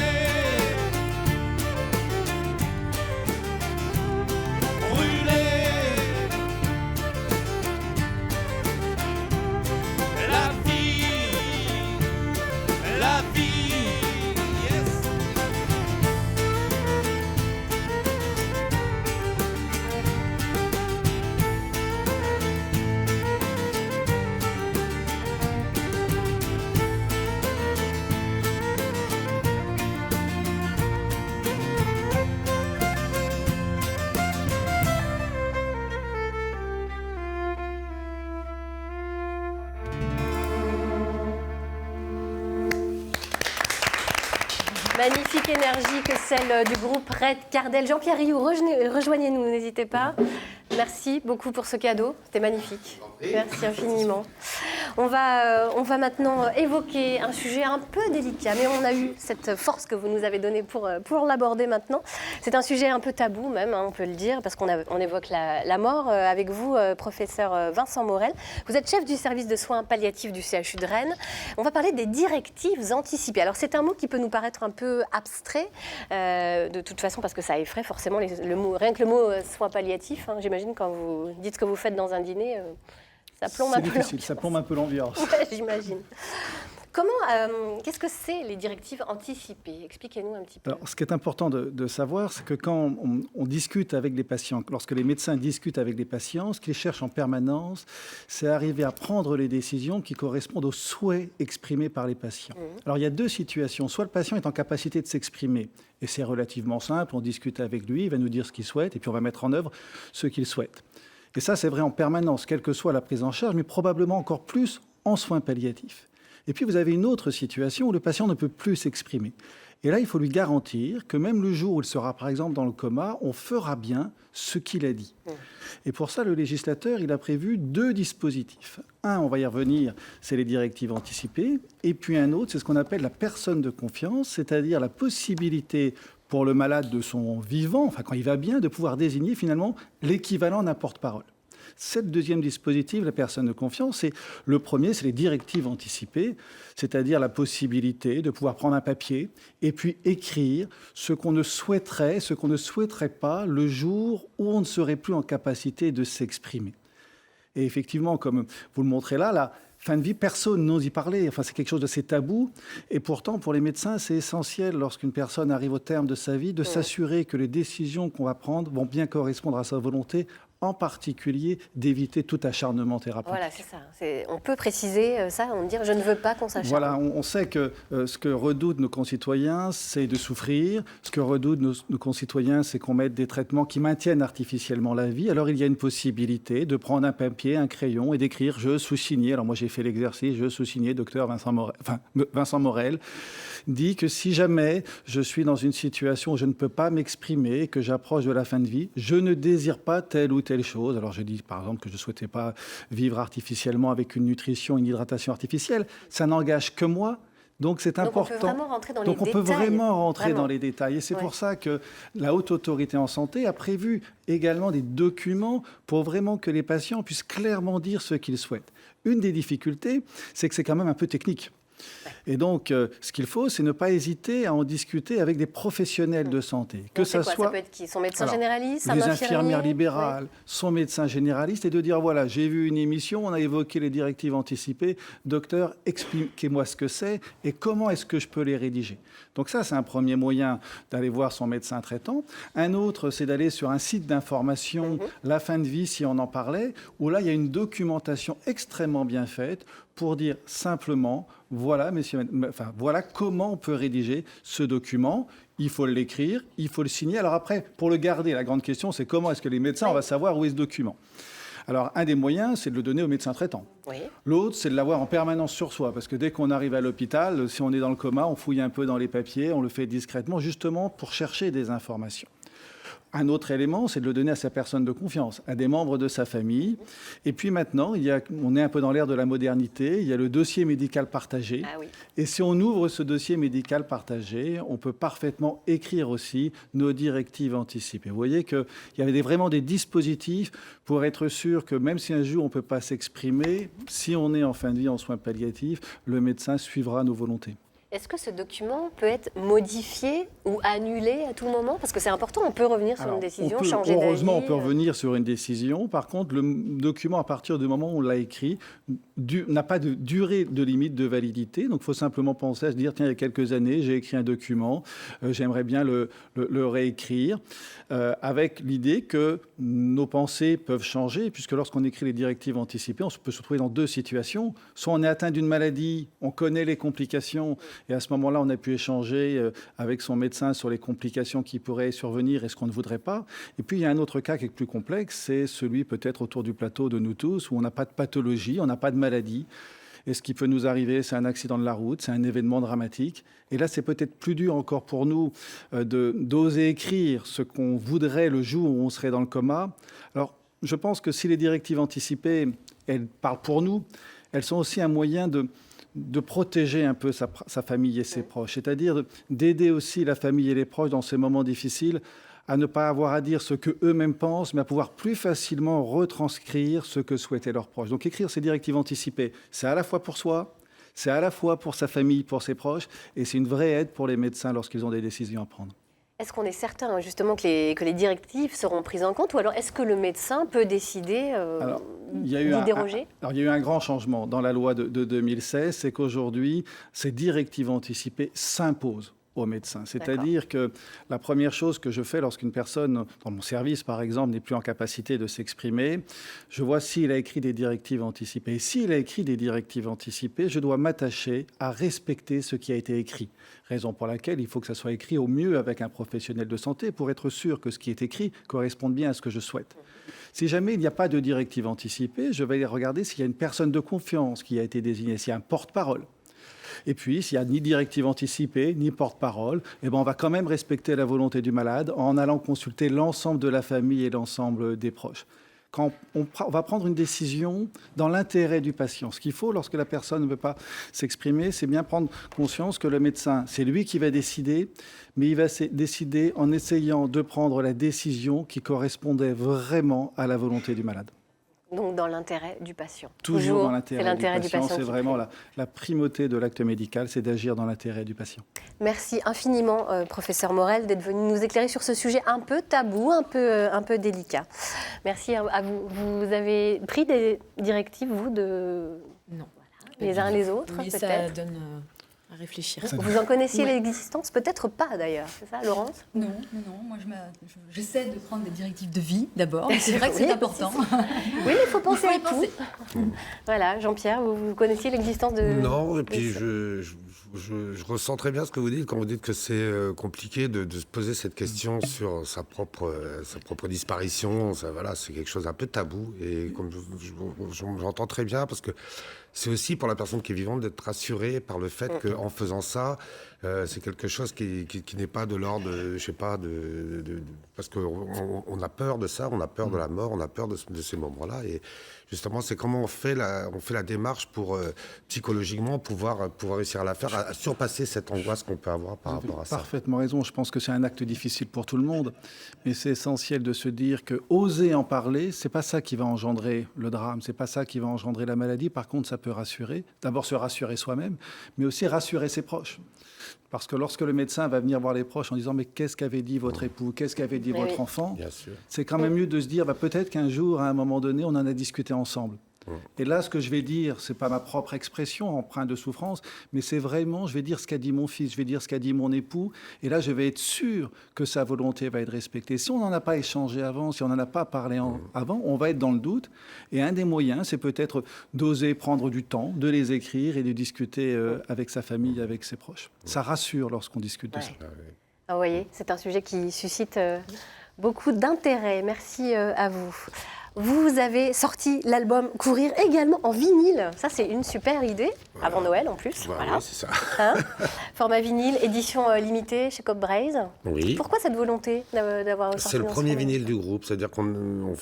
Magnifique énergie que celle du groupe Red Cardel. Jean-Pierre Rioux, rejoignez-nous, n'hésitez pas. Merci beaucoup pour ce cadeau, c'était magnifique. Merci infiniment. On va maintenant évoquer un sujet un peu délicat, mais on a eu cette force que vous nous avez donnée pour l'aborder maintenant. C'est un sujet un peu tabou même, hein, on peut le dire, parce qu'on évoque la mort avec vous, professeur Vincent Morel. Vous êtes chef du service de soins palliatifs du CHU de Rennes. On va parler des directives anticipées. Alors c'est un mot qui peut nous paraître un peu abstrait, de toute façon, parce que ça effraie forcément rien que le mot soins palliatifs. Hein, j'imagine quand vous dites ce que vous faites dans un dîner, ça plombe un peu l'ambiance. Ça plombe un peu l'ambiance. Ouais, j'imagine. Qu'est-ce que c'est les directives anticipées? Expliquez-nous un petit peu. Alors, ce qui est important de savoir, c'est que quand on discute avec les patients, lorsque les médecins discutent avec les patients, ce qu'ils cherchent en permanence, c'est arriver à prendre les décisions qui correspondent aux souhaits exprimés par les patients. Alors, il y a deux situations. Soit le patient est en capacité de s'exprimer, et c'est relativement simple, on discute avec lui, il va nous dire ce qu'il souhaite, et puis on va mettre en œuvre ce qu'il souhaite. Et ça, c'est vrai en permanence, quelle que soit la prise en charge, mais probablement encore plus en soins palliatifs. Et puis, vous avez une autre situation où le patient ne peut plus s'exprimer. Et là, il faut lui garantir que même le jour où il sera, par exemple, dans le coma, on fera bien ce qu'il a dit. Et pour ça, le législateur, il a prévu deux dispositifs. Un, on va y revenir, c'est les directives anticipées. Et puis un autre, c'est ce qu'on appelle la personne de confiance, c'est-à-dire la possibilité pour le malade de son vivant, enfin quand il va bien, de pouvoir désigner finalement l'équivalent d'un porte-parole. C'est le deuxième dispositif, la personne de confiance. Et le premier, c'est les directives anticipées, c'est-à-dire la possibilité de pouvoir prendre un papier et puis écrire ce qu'on ne souhaiterait pas le jour où on ne serait plus en capacité de s'exprimer. Et effectivement, comme vous le montrez là, la fin de vie, personne n'ose y parler. Enfin, c'est quelque chose de assez tabou. Et pourtant, pour les médecins, c'est essentiel, lorsqu'une personne arrive au terme de sa vie, de s'assurer que les décisions qu'on va prendre vont bien correspondre à sa volonté, en particulier d'éviter tout acharnement thérapeutique. Voilà, c'est ça. On peut préciser ça, on dire « je ne veux pas qu'on s'acharne ». Voilà, on sait que ce que redoutent nos concitoyens, c'est de souffrir. Ce que redoutent nos concitoyens, c'est qu'on mette des traitements qui maintiennent artificiellement la vie. Alors, il y a une possibilité de prendre un papier, un crayon et d'écrire « je sous-signé ». Alors, moi, j'ai fait l'exercice, je sous-signé, docteur Vincent Morel, dit que si jamais je suis dans une situation où je ne peux pas m'exprimer, que j'approche de la fin de vie, je ne désire pas telle ou telle chose. Alors, je dis, par exemple, que je ne souhaitais pas vivre artificiellement avec une nutrition, une hydratation artificielle. Ça n'engage que moi. Donc, c'est important. On peut vraiment rentrer dans les détails. Donc, on peut vraiment rentrer dans les détails. Et c'est pour ça que la Haute Autorité en Santé a prévu également des documents pour vraiment que les patients puissent clairement dire ce qu'ils souhaitent. Une des difficultés, c'est que c'est quand même un peu technique. Et donc, ce qu'il faut, c'est ne pas hésiter à en discuter avec des professionnels de santé. Que ça soit... Ça peut être qui? Son médecin généraliste, les infirmières libérales, son médecin généraliste, et de dire, voilà, j'ai vu une émission, on a évoqué les directives anticipées. Docteur, expliquez-moi ce que c'est et comment est-ce que je peux les rédiger. Donc ça, c'est un premier moyen d'aller voir son médecin traitant. Un autre, c'est d'aller sur un site d'information, La Fin de Vie, si on en parlait, où là, il y a une documentation extrêmement bien faite pour dire simplement, voilà, voilà comment on peut rédiger ce document. Il faut l'écrire, il faut le signer. Alors après, pour le garder, la grande question, c'est comment est-ce que les médecins, on va savoir où est ce document. Alors, un des moyens, c'est de le donner au médecin traitant. Oui. L'autre, c'est de l'avoir en permanence sur soi, parce que dès qu'on arrive à l'hôpital, si on est dans le coma, on fouille un peu dans les papiers, on le fait discrètement, justement pour chercher des informations. Un autre élément, c'est de le donner à sa personne de confiance, à des membres de sa famille. Et puis maintenant, on est un peu dans l'ère de la modernité, il y a le dossier médical partagé. Ah oui. Et si on ouvre ce dossier médical partagé, on peut parfaitement écrire aussi nos directives anticipées. Vous voyez qu'il y avait vraiment des dispositifs pour être sûr que même si un jour on ne peut pas s'exprimer, si on est en fin de vie en soins palliatifs, le médecin suivra nos volontés. Est-ce que ce document peut être modifié ou annulé à tout moment? Parce que c'est important, on peut revenir sur une décision, changer d'avis. Heureusement, on peut revenir sur une décision. Par contre, le document, à partir du moment où on l'a écrit, n'a pas de durée de limite de validité. Donc, il faut simplement penser à se dire, tiens, il y a quelques années, j'ai écrit un document, j'aimerais bien le réécrire, avec l'idée que nos pensées peuvent changer, puisque lorsqu'on écrit les directives anticipées, on peut se retrouver dans deux situations. Soit on est atteint d'une maladie, on connaît les complications, et à ce moment-là, on a pu échanger avec son médecin sur les complications qui pourraient survenir et ce qu'on ne voudrait pas. Et puis, il y a un autre cas qui est plus complexe, c'est celui peut-être autour du plateau de nous tous, où on n'a pas de pathologie, on n'a pas de maladie. Et ce qui peut nous arriver, c'est un accident de la route, c'est un événement dramatique. Et là, c'est peut-être plus dur encore pour nous d'oser écrire ce qu'on voudrait le jour où on serait dans le coma. Alors, je pense que si les directives anticipées, elles parlent pour nous, elles sont aussi un moyen de protéger un peu sa famille et ses proches, c'est-à-dire d'aider aussi la famille et les proches dans ces moments difficiles à ne pas avoir à dire ce qu'eux-mêmes pensent, mais à pouvoir plus facilement retranscrire ce que souhaitaient leurs proches. Donc écrire ces directives anticipées, c'est à la fois pour soi, c'est à la fois pour sa famille, pour ses proches, et c'est une vraie aide pour les médecins lorsqu'ils ont des décisions à prendre. Est-ce qu'on est certain justement que les directives seront prises en compte, ou alors est-ce que le médecin peut décider d'y déroger? Il y a eu un grand changement dans la loi de 2016, c'est qu'aujourd'hui, ces directives anticipées s'imposent aux médecins. C'est-à-dire que la première chose que je fais lorsqu'une personne, dans mon service par exemple, n'est plus en capacité de s'exprimer, je vois s'il a écrit des directives anticipées. Et s'il a écrit des directives anticipées, je dois m'attacher à respecter ce qui a été écrit. Raison pour laquelle il faut que ça soit écrit au mieux avec un professionnel de santé pour être sûr que ce qui est écrit corresponde bien à ce que je souhaite. Si jamais il n'y a pas de directive anticipée, je vais regarder s'il y a une personne de confiance qui a été désignée, s'il y a un porte-parole. Et puis, s'il n'y a ni directive anticipée, ni porte-parole, on va quand même respecter la volonté du malade en allant consulter l'ensemble de la famille et l'ensemble des proches. Quand on va prendre une décision dans l'intérêt du patient, ce qu'il faut lorsque la personne ne veut pas s'exprimer, c'est bien prendre conscience que le médecin, c'est lui qui va décider, mais il va décider en essayant de prendre la décision qui correspondait vraiment à la volonté du malade. Donc dans l'intérêt du patient. Toujours dans l'intérêt du patient. C'est vraiment la primauté de l'acte médical, c'est d'agir dans l'intérêt du patient. Merci infiniment, professeur Morel, d'être venu nous éclairer sur ce sujet un peu tabou, un peu délicat. Merci à vous. Vous avez pris des directives, vous, Non. Les uns les autres, mais peut-être. Ça donne à réfléchir. Vous en connaissiez l'existence? Peut-être pas, d'ailleurs. C'est ça, Laurence? Non. Moi, j'essaie de prendre des directives de vie, d'abord. C'est vrai que c'est important. Oui, mais il faut penser à tout. Voilà, Jean-Pierre, vous connaissiez l'existence de... Non, et puis je ressens très bien ce que vous dites quand vous dites que c'est compliqué de se poser cette question sur sa propre disparition. Voilà, c'est quelque chose un peu tabou. Et comme j'entends très bien, parce que c'est aussi pour la personne qui est vivante d'être rassurée par le fait qu'en faisant ça, c'est quelque chose qui n'est pas de l'ordre, je sais pas, parce qu'on a peur de ça, on a peur de la mort, on a peur de ces moments-là. Et justement, c'est comment on fait la démarche pour psychologiquement pouvoir réussir à la faire, à surpasser cette angoisse qu'on peut avoir par rapport à ça. Parfaitement raison. Je pense que c'est un acte difficile pour tout le monde, mais c'est essentiel de se dire que oser en parler, c'est pas ça qui va engendrer le drame, c'est pas ça qui va engendrer la maladie. Par contre, ça ça peut rassurer. D'abord se rassurer soi-même, mais aussi rassurer ses proches. Parce que lorsque le médecin va venir voir les proches en disant « mais qu'est-ce qu'avait dit votre époux, qu'est-ce qu'avait dit votre enfant ?» C'est quand même mieux de se dire peut-être qu'un jour, à un moment donné, on en a discuté ensemble. Et là, ce que je vais dire, ce n'est pas ma propre expression empreinte de souffrance, mais c'est vraiment, je vais dire ce qu'a dit mon fils, je vais dire ce qu'a dit mon époux, et là, je vais être sûr que sa volonté va être respectée. Si on n'en a pas échangé avant, si on n'en a pas parlé avant, on va être dans le doute. Et un des moyens, c'est peut-être d'oser prendre du temps, de les écrire et de discuter avec sa famille, avec ses proches. Ça rassure lorsqu'on discute de ça. Ah, vous voyez, c'est un sujet qui suscite beaucoup d'intérêt. Merci à vous. Vous avez sorti l'album Courir également en vinyle. Ça, c'est une super idée, avant Noël en plus. Voilà. Oui, c'est ça. Format vinyle, édition limitée chez Cobb Braze. Oui. Pourquoi cette volonté d'avoir sorti? C'est le premier vinyle du groupe. C'est-à-dire nous,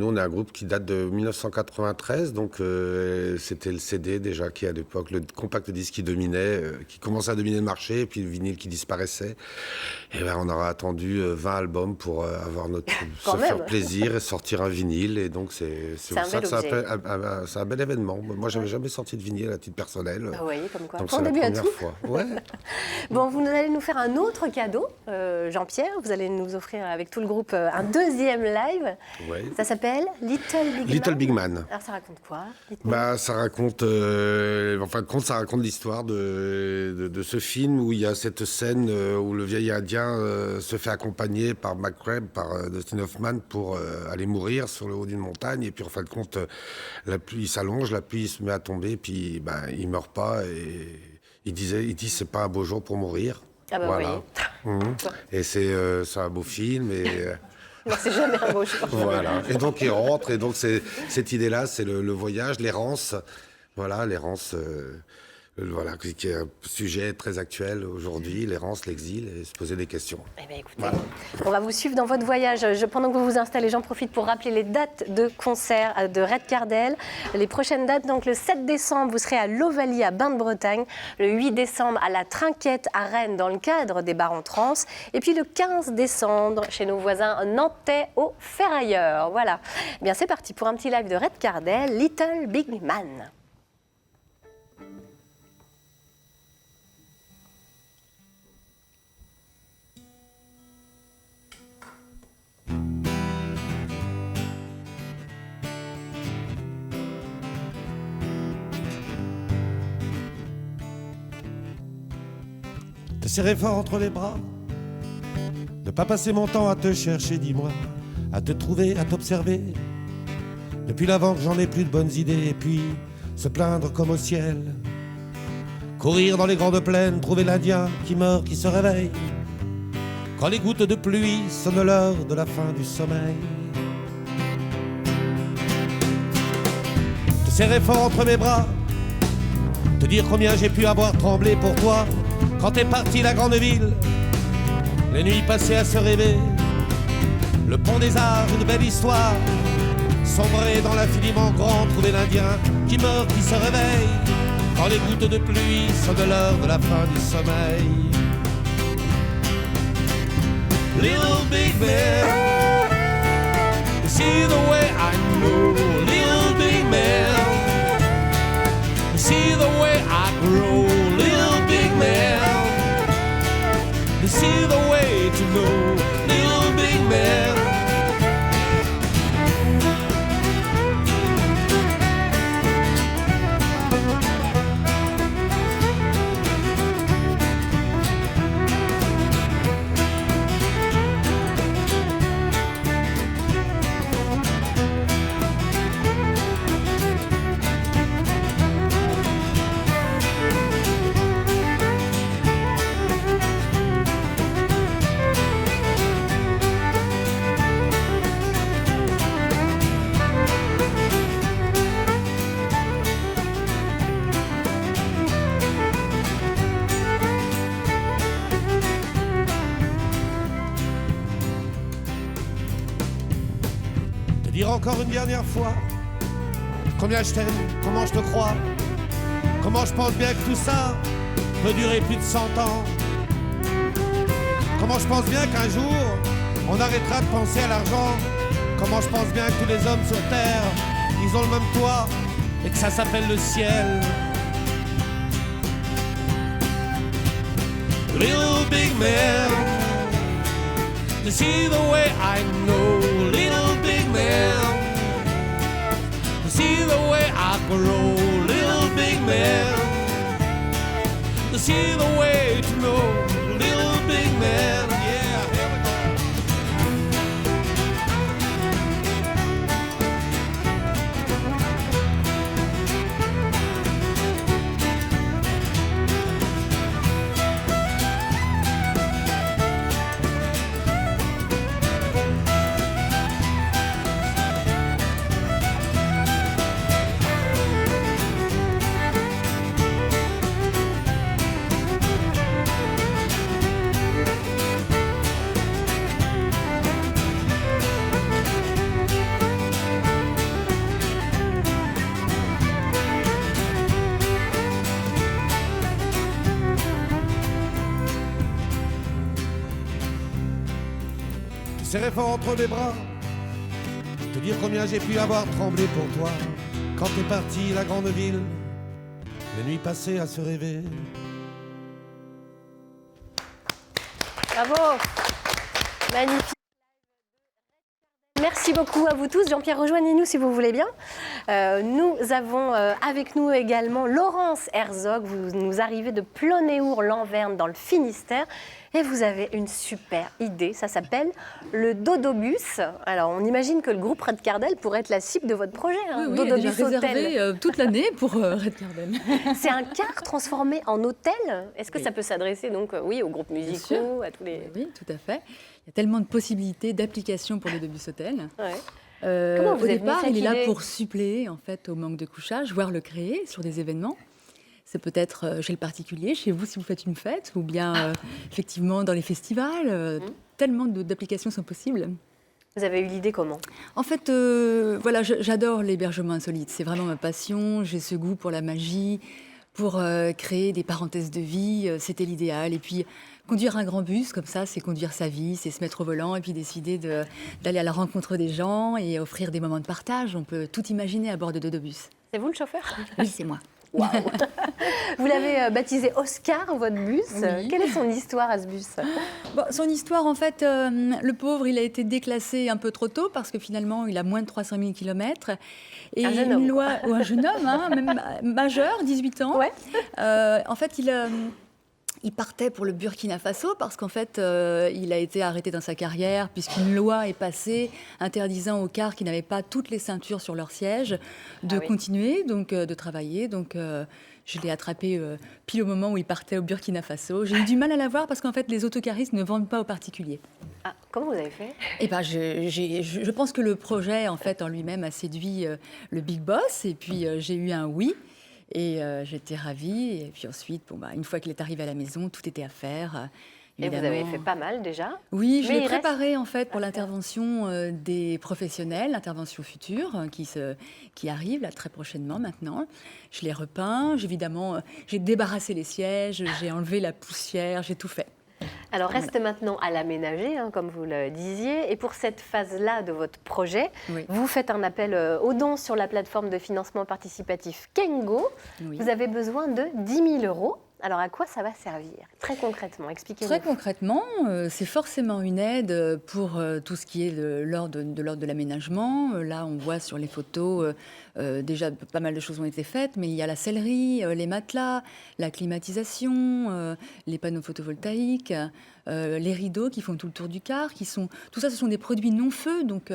on est un groupe qui date de 1993. Donc, c'était le CD déjà qui, à l'époque, le compact disque qui dominait, qui commençait à dominer le marché, et puis le vinyle qui disparaissait. Et on aura attendu 20 albums pour avoir se faire plaisir et sortir un vinyle. Et donc, c'est pour ça que c'est un bel événement. Moi, je n'avais jamais sorti de vinyle à titre personnel. Ah oui, comme quoi. Donc, c'est la première fois. Ouais. Bon, vous allez nous faire un autre cadeau, Jean-Pierre. Vous allez nous offrir avec tout le groupe un deuxième live. Ouais. Ça s'appelle Little Big Man. Alors, ça raconte quoi? Ça raconte, en fin de compte, ça raconte l'histoire de ce film où il y a cette scène où le vieil Indien se fait accompagner par McCrae, par Dustin Hoffman, pour aller mourir sur le haut d'une montagne, et puis en fin de compte la pluie s'allonge, la pluie se met à tomber, puis il meurt pas, et il dit c'est pas un beau jour pour mourir. Ah bah voilà. Oui. Et c'est un beau film, et non, c'est jamais un beau jour. Voilà. Et donc il rentre, et donc cette idée-là, c'est le voyage, l'errance, l'errance. Voilà, qui est un sujet très actuel aujourd'hui, l'errance, l'exil, et se poser des questions. Eh bien, écoutez, on va vous suivre dans votre voyage. Pendant que vous vous installez, j'en profite pour rappeler les dates de concert de Redkardel. Les prochaines dates, donc le 7 décembre, vous serez à l'Ovalie à Bain-de-Bretagne. Le 8 décembre, à la Trinquette à Rennes, dans le cadre des Bars en Trans. Et puis le 15 décembre, chez nos voisins nantais au Ferrailleur. Voilà. Eh bien, c'est parti pour un petit live de Redkardel, Little Big Man. Te serrer fort entre les bras, ne pas passer mon temps à te chercher, dis-moi, à te trouver, à t'observer. Depuis l'avant que j'en ai plus de bonnes idées, et puis se plaindre comme au ciel. Courir dans les grandes plaines, trouver l'Indien qui meurt, qui se réveille. Quand les gouttes de pluie sonnent l'heure de la fin du sommeil. Te serrer fort entre mes bras, te dire combien j'ai pu avoir tremblé pour toi. Quand t'es parti la grande ville, les nuits passées à se rêver, le pont des arts, une belle histoire, sombrer dans l'infiniment grand, trouver l'Indien qui meurt, qui se réveille, quand les gouttes de pluie sonnent l'heure de la fin du sommeil. Little big man, you see the way I know, little big man, you see the way I grow, little big man. You see the way to know, little big man. Encore une dernière fois, combien je t'aime, comment je te crois, comment je pense bien que tout ça peut durer plus de 100 ans, comment je pense bien qu'un jour on arrêtera de penser à l'argent, comment je pense bien que tous les hommes sur terre, ils ont le même toit, et que ça s'appelle le ciel. Little big man, to see the way I know. Little big man, to see the way I grow. Little big man, to see the way to know. Little big man, yeah, here we go. Serré fort entre mes bras, te dire combien j'ai pu avoir tremblé pour toi. Quand t'es parti, la grande ville, les nuits passées à se rêver. Bravo, magnifique. Merci beaucoup à vous tous. Jean-Pierre, rejoignez-nous si vous voulez bien. Nous avons avec nous également Laurence Herzog. Vous nous arrivez de Plonéour-Lanverne dans le Finistère. Et vous avez une super idée, ça s'appelle le Dodobus. Alors, on imagine que le groupe Red Cardel pourrait être la cible de votre projet. Hein. Oui, Dodobus déjà réservé toute l'année pour Red Cardel. C'est un car transformé en hôtel. Est-ce que ça peut s'adresser donc, oui, aux groupes musicaux, à tous les... Oui, tout à fait. Il y a tellement de possibilités d'application pour le Dodobus Hotel. Ouais. Au départ, il est là pour suppléer en fait, au manque de couchage, voire le créer sur des événements. C'est peut-être chez le particulier, chez vous si vous faites une fête, ou bien effectivement dans les festivals. Tellement d'applications sont possibles. Vous avez eu l'idée comment? En fait, voilà, j'adore l'hébergement insolite. C'est vraiment ma passion. J'ai ce goût pour la magie, pour créer des parenthèses de vie. C'était l'idéal. Et puis, conduire un grand bus, comme ça, c'est conduire sa vie, c'est se mettre au volant et puis décider d'aller à la rencontre des gens et offrir des moments de partage. On peut tout imaginer à bord de Dodobus. C'est vous le chauffeur? Oui, c'est moi. Wow. Vous l'avez baptisé Oscar, votre bus. Oui. Quelle est son histoire à ce bus? Bon, son histoire, en fait, le pauvre, il a été déclassé un peu trop tôt parce que finalement, il a moins de 300 000 km. Et un jeune homme. Ou un jeune homme, hein, même majeur, 18 ans. Ouais. En fait, il partait pour le Burkina Faso parce qu'en fait, il a été arrêté dans sa carrière puisqu'une loi est passée interdisant aux cars qui n'avaient pas toutes les ceintures sur leur siège de continuer, donc de travailler. Donc, je l'ai attrapé pile au moment où il partait au Burkina Faso. J'ai eu du mal à l'avoir parce qu'en fait, les autocaristes ne vendent pas aux particuliers. Ah, comment vous avez fait? Eh ben, je pense que le projet, en fait, en lui-même a séduit le big boss. Et puis, j'ai eu un oui. Et j'étais ravie. Et puis ensuite, une fois qu'il est arrivé à la maison, tout était à faire. Et vous avez fait pas mal déjà? Oui, je l'ai préparé en fait pour l'intervention des professionnels, l'intervention future qui arrive là, très prochainement maintenant. Je l'ai repeint, évidemment, j'ai débarrassé les sièges, j'ai enlevé la poussière, j'ai tout fait. Alors, reste maintenant à l'aménager, hein, comme vous le disiez. Et pour cette phase-là de votre projet, vous faites un appel aux dons sur la plateforme de financement participatif Kengo. Oui. Vous avez besoin de 10 000 €. Alors, à quoi ça va servir? Très concrètement, expliquez-nous. Très concrètement, c'est forcément une aide pour tout ce qui est de l'ordre de l'aménagement. Là, on voit sur les photos, déjà pas mal de choses ont été faites, mais il y a la sellerie, les matelas, la climatisation, les panneaux photovoltaïques, les rideaux qui font tout le tour du car. Tout ça, ce sont des produits non-feu, donc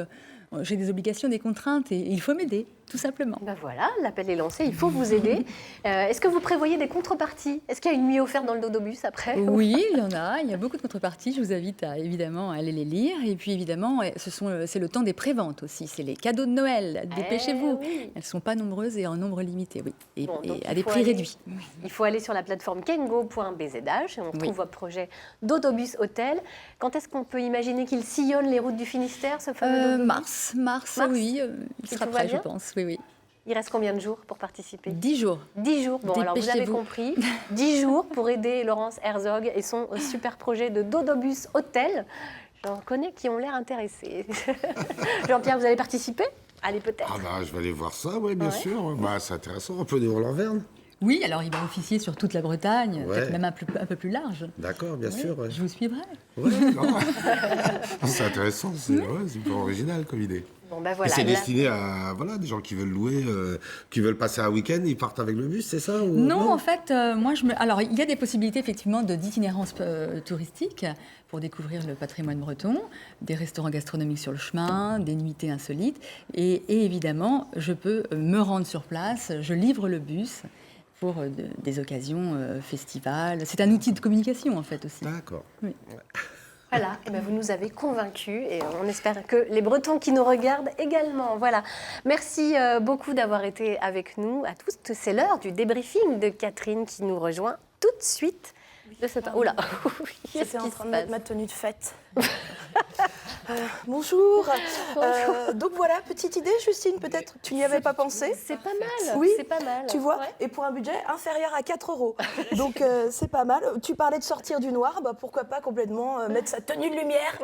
j'ai des obligations, des contraintes, et il faut m'aider. Tout simplement. Ben voilà, l'appel est lancé, il faut vous aider. Est-ce que vous prévoyez des contreparties? Est-ce qu'il y a une nuit offerte dans le Dodobus après? Oui, il y a beaucoup de contreparties. Je vous invite évidemment à aller les lire. Et puis évidemment, c'est le temps des préventes aussi. C'est les cadeaux de Noël. Dépêchez-vous. Oui. Elles ne sont pas nombreuses et en nombre limité, oui. Et à des prix réduits. Il faut aller sur la plateforme kengo.bzh et on trouve votre projet Dodobus Hotel. Quand est-ce qu'on peut imaginer qu'il sillonne les routes du Finistère, ce fameux Mars, oui. Il sera prêt, je pense. Oui. Il reste combien de jours pour participer? 10 jours. 10 jours. Bon, alors vous avez compris. 10 jours pour aider Laurence Herzog et son super projet de Dodobus Hotel. J'en connais qui ont l'air intéressés. Jean-Pierre, vous allez participer? Allez, peut-être. Ah bah, je vais aller voir ça, oui, bien sûr. Bah, c'est intéressant, un peu de Roland-Verne. Oui, alors il va officier sur toute la Bretagne, peut-être même un peu plus large. D'accord, bien sûr. Ouais. Je vous suivrai. Ouais, c'est intéressant, c'est pas original comme idée. Bon, bah voilà, c'est destiné à des gens qui veulent louer, qui veulent passer un week-end, ils partent avec le bus, c'est ça ou... Non, en fait, alors il y a des possibilités effectivement d'itinérance touristique pour découvrir le patrimoine breton, des restaurants gastronomiques sur le chemin, des nuitées insolites, et évidemment, je peux me rendre sur place, je livre le bus pour des occasions festivals. C'est un outil de communication en fait aussi. D'accord. Oui. Ouais. Voilà, et vous nous avez convaincus et on espère que les Bretons qui nous regardent également. Voilà. Merci beaucoup d'avoir été avec nous à tous. C'est l'heure du débriefing de Catherine qui nous rejoint tout de suite. De cette... Oula, j'étais en train de mettre ma tenue de fête. Bonjour. Donc voilà, petite idée, Justine, peut-être tu n'y avais pas pensé. C'est pas mal. Oui, c'est pas mal. Tu vois, et pour un budget inférieur à 4 €. Donc c'est pas mal. Tu parlais de sortir du noir, bah, pourquoi pas complètement mettre sa tenue de lumière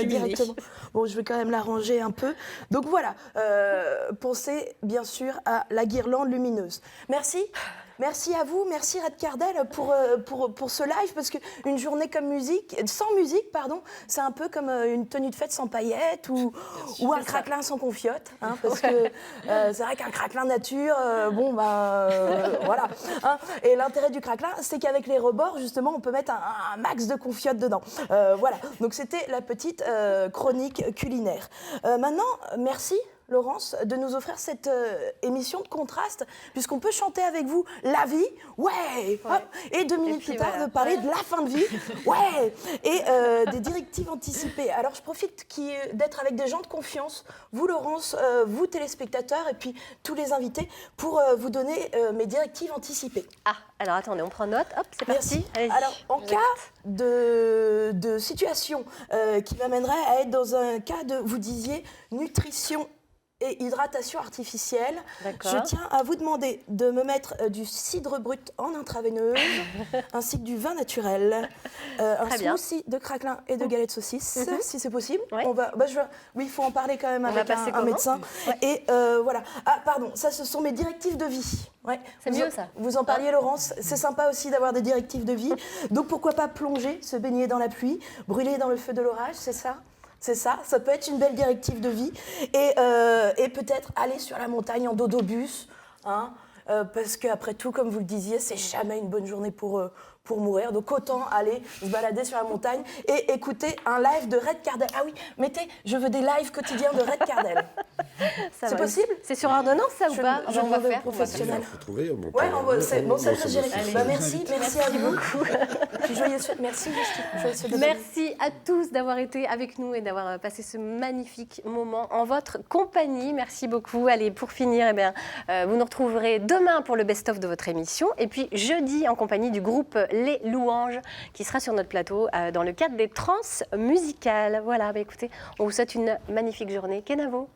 directement. Bon, je vais quand même la ranger un peu. Donc voilà, pensez bien sûr à la guirlande lumineuse. Merci. Merci à vous, merci Redcardel pour ce live, parce qu'une journée sans musique, c'est un peu comme une tenue de fête sans paillettes ou un craquelin sans confiote, hein, parce que c'est vrai qu'un craquelin nature, voilà. Hein, et l'intérêt du craquelin, c'est qu'avec les rebords, justement, on peut mettre un max de confiote dedans. Voilà, donc c'était la petite chronique culinaire. Maintenant, merci Laurence, de nous offrir cette émission de contraste, puisqu'on peut chanter avec vous la vie, hop, et 2 minutes plus tard de parler de la fin de vie, et des directives anticipées. Alors je profite d'être avec des gens de confiance, vous Laurence, vous téléspectateurs, et puis tous les invités, pour vous donner mes directives anticipées. Ah, alors attendez, on prend note, hop, c'est parti. Alors en cas de situation qui m'amènerait à être dans un cas de, vous disiez, nutrition et hydratation artificielle. Je tiens à vous demander de me mettre du cidre brut en intraveineuse, ainsi que du vin naturel, un smoothie de craquelin et de galettes saucisses, si c'est possible. Ouais. Oui, il faut en parler quand même avec un médecin. Ouais. Et voilà. Ah, pardon, ça, ce sont mes directives de vie. Ouais. C'est mieux, ça. Vous en parliez, Laurence. C'est sympa aussi d'avoir des directives de vie. Donc, pourquoi pas plonger, se baigner dans la pluie, brûler dans le feu de l'orage, c'est ça ? C'est ça peut être une belle directive de vie. Et peut-être aller sur la montagne en dodobus, hein, parce qu'après tout, comme vous le disiez, c'est jamais une bonne journée pour mourir. Donc autant aller se balader sur la montagne et écouter un live de Redcardel. Ah oui, mettez, je veux des lives quotidiens de Redcardel. C'est possible ? C'est sur ordonnance, ça, ou pas ? On va faire professionnel. Ça je gérer. Merci à vous. Puis joyeuse fête. Merci, Justine. Merci à tous d'avoir été avec nous et d'avoir passé ce magnifique moment en votre compagnie. Merci beaucoup. Allez, pour finir, vous nous retrouverez demain pour le best-of de votre émission. Et puis jeudi, en compagnie du groupe Les Louanges, qui sera sur notre plateau dans le cadre des trans musicales. Voilà, écoutez, on vous souhaite une magnifique journée. Kenavo.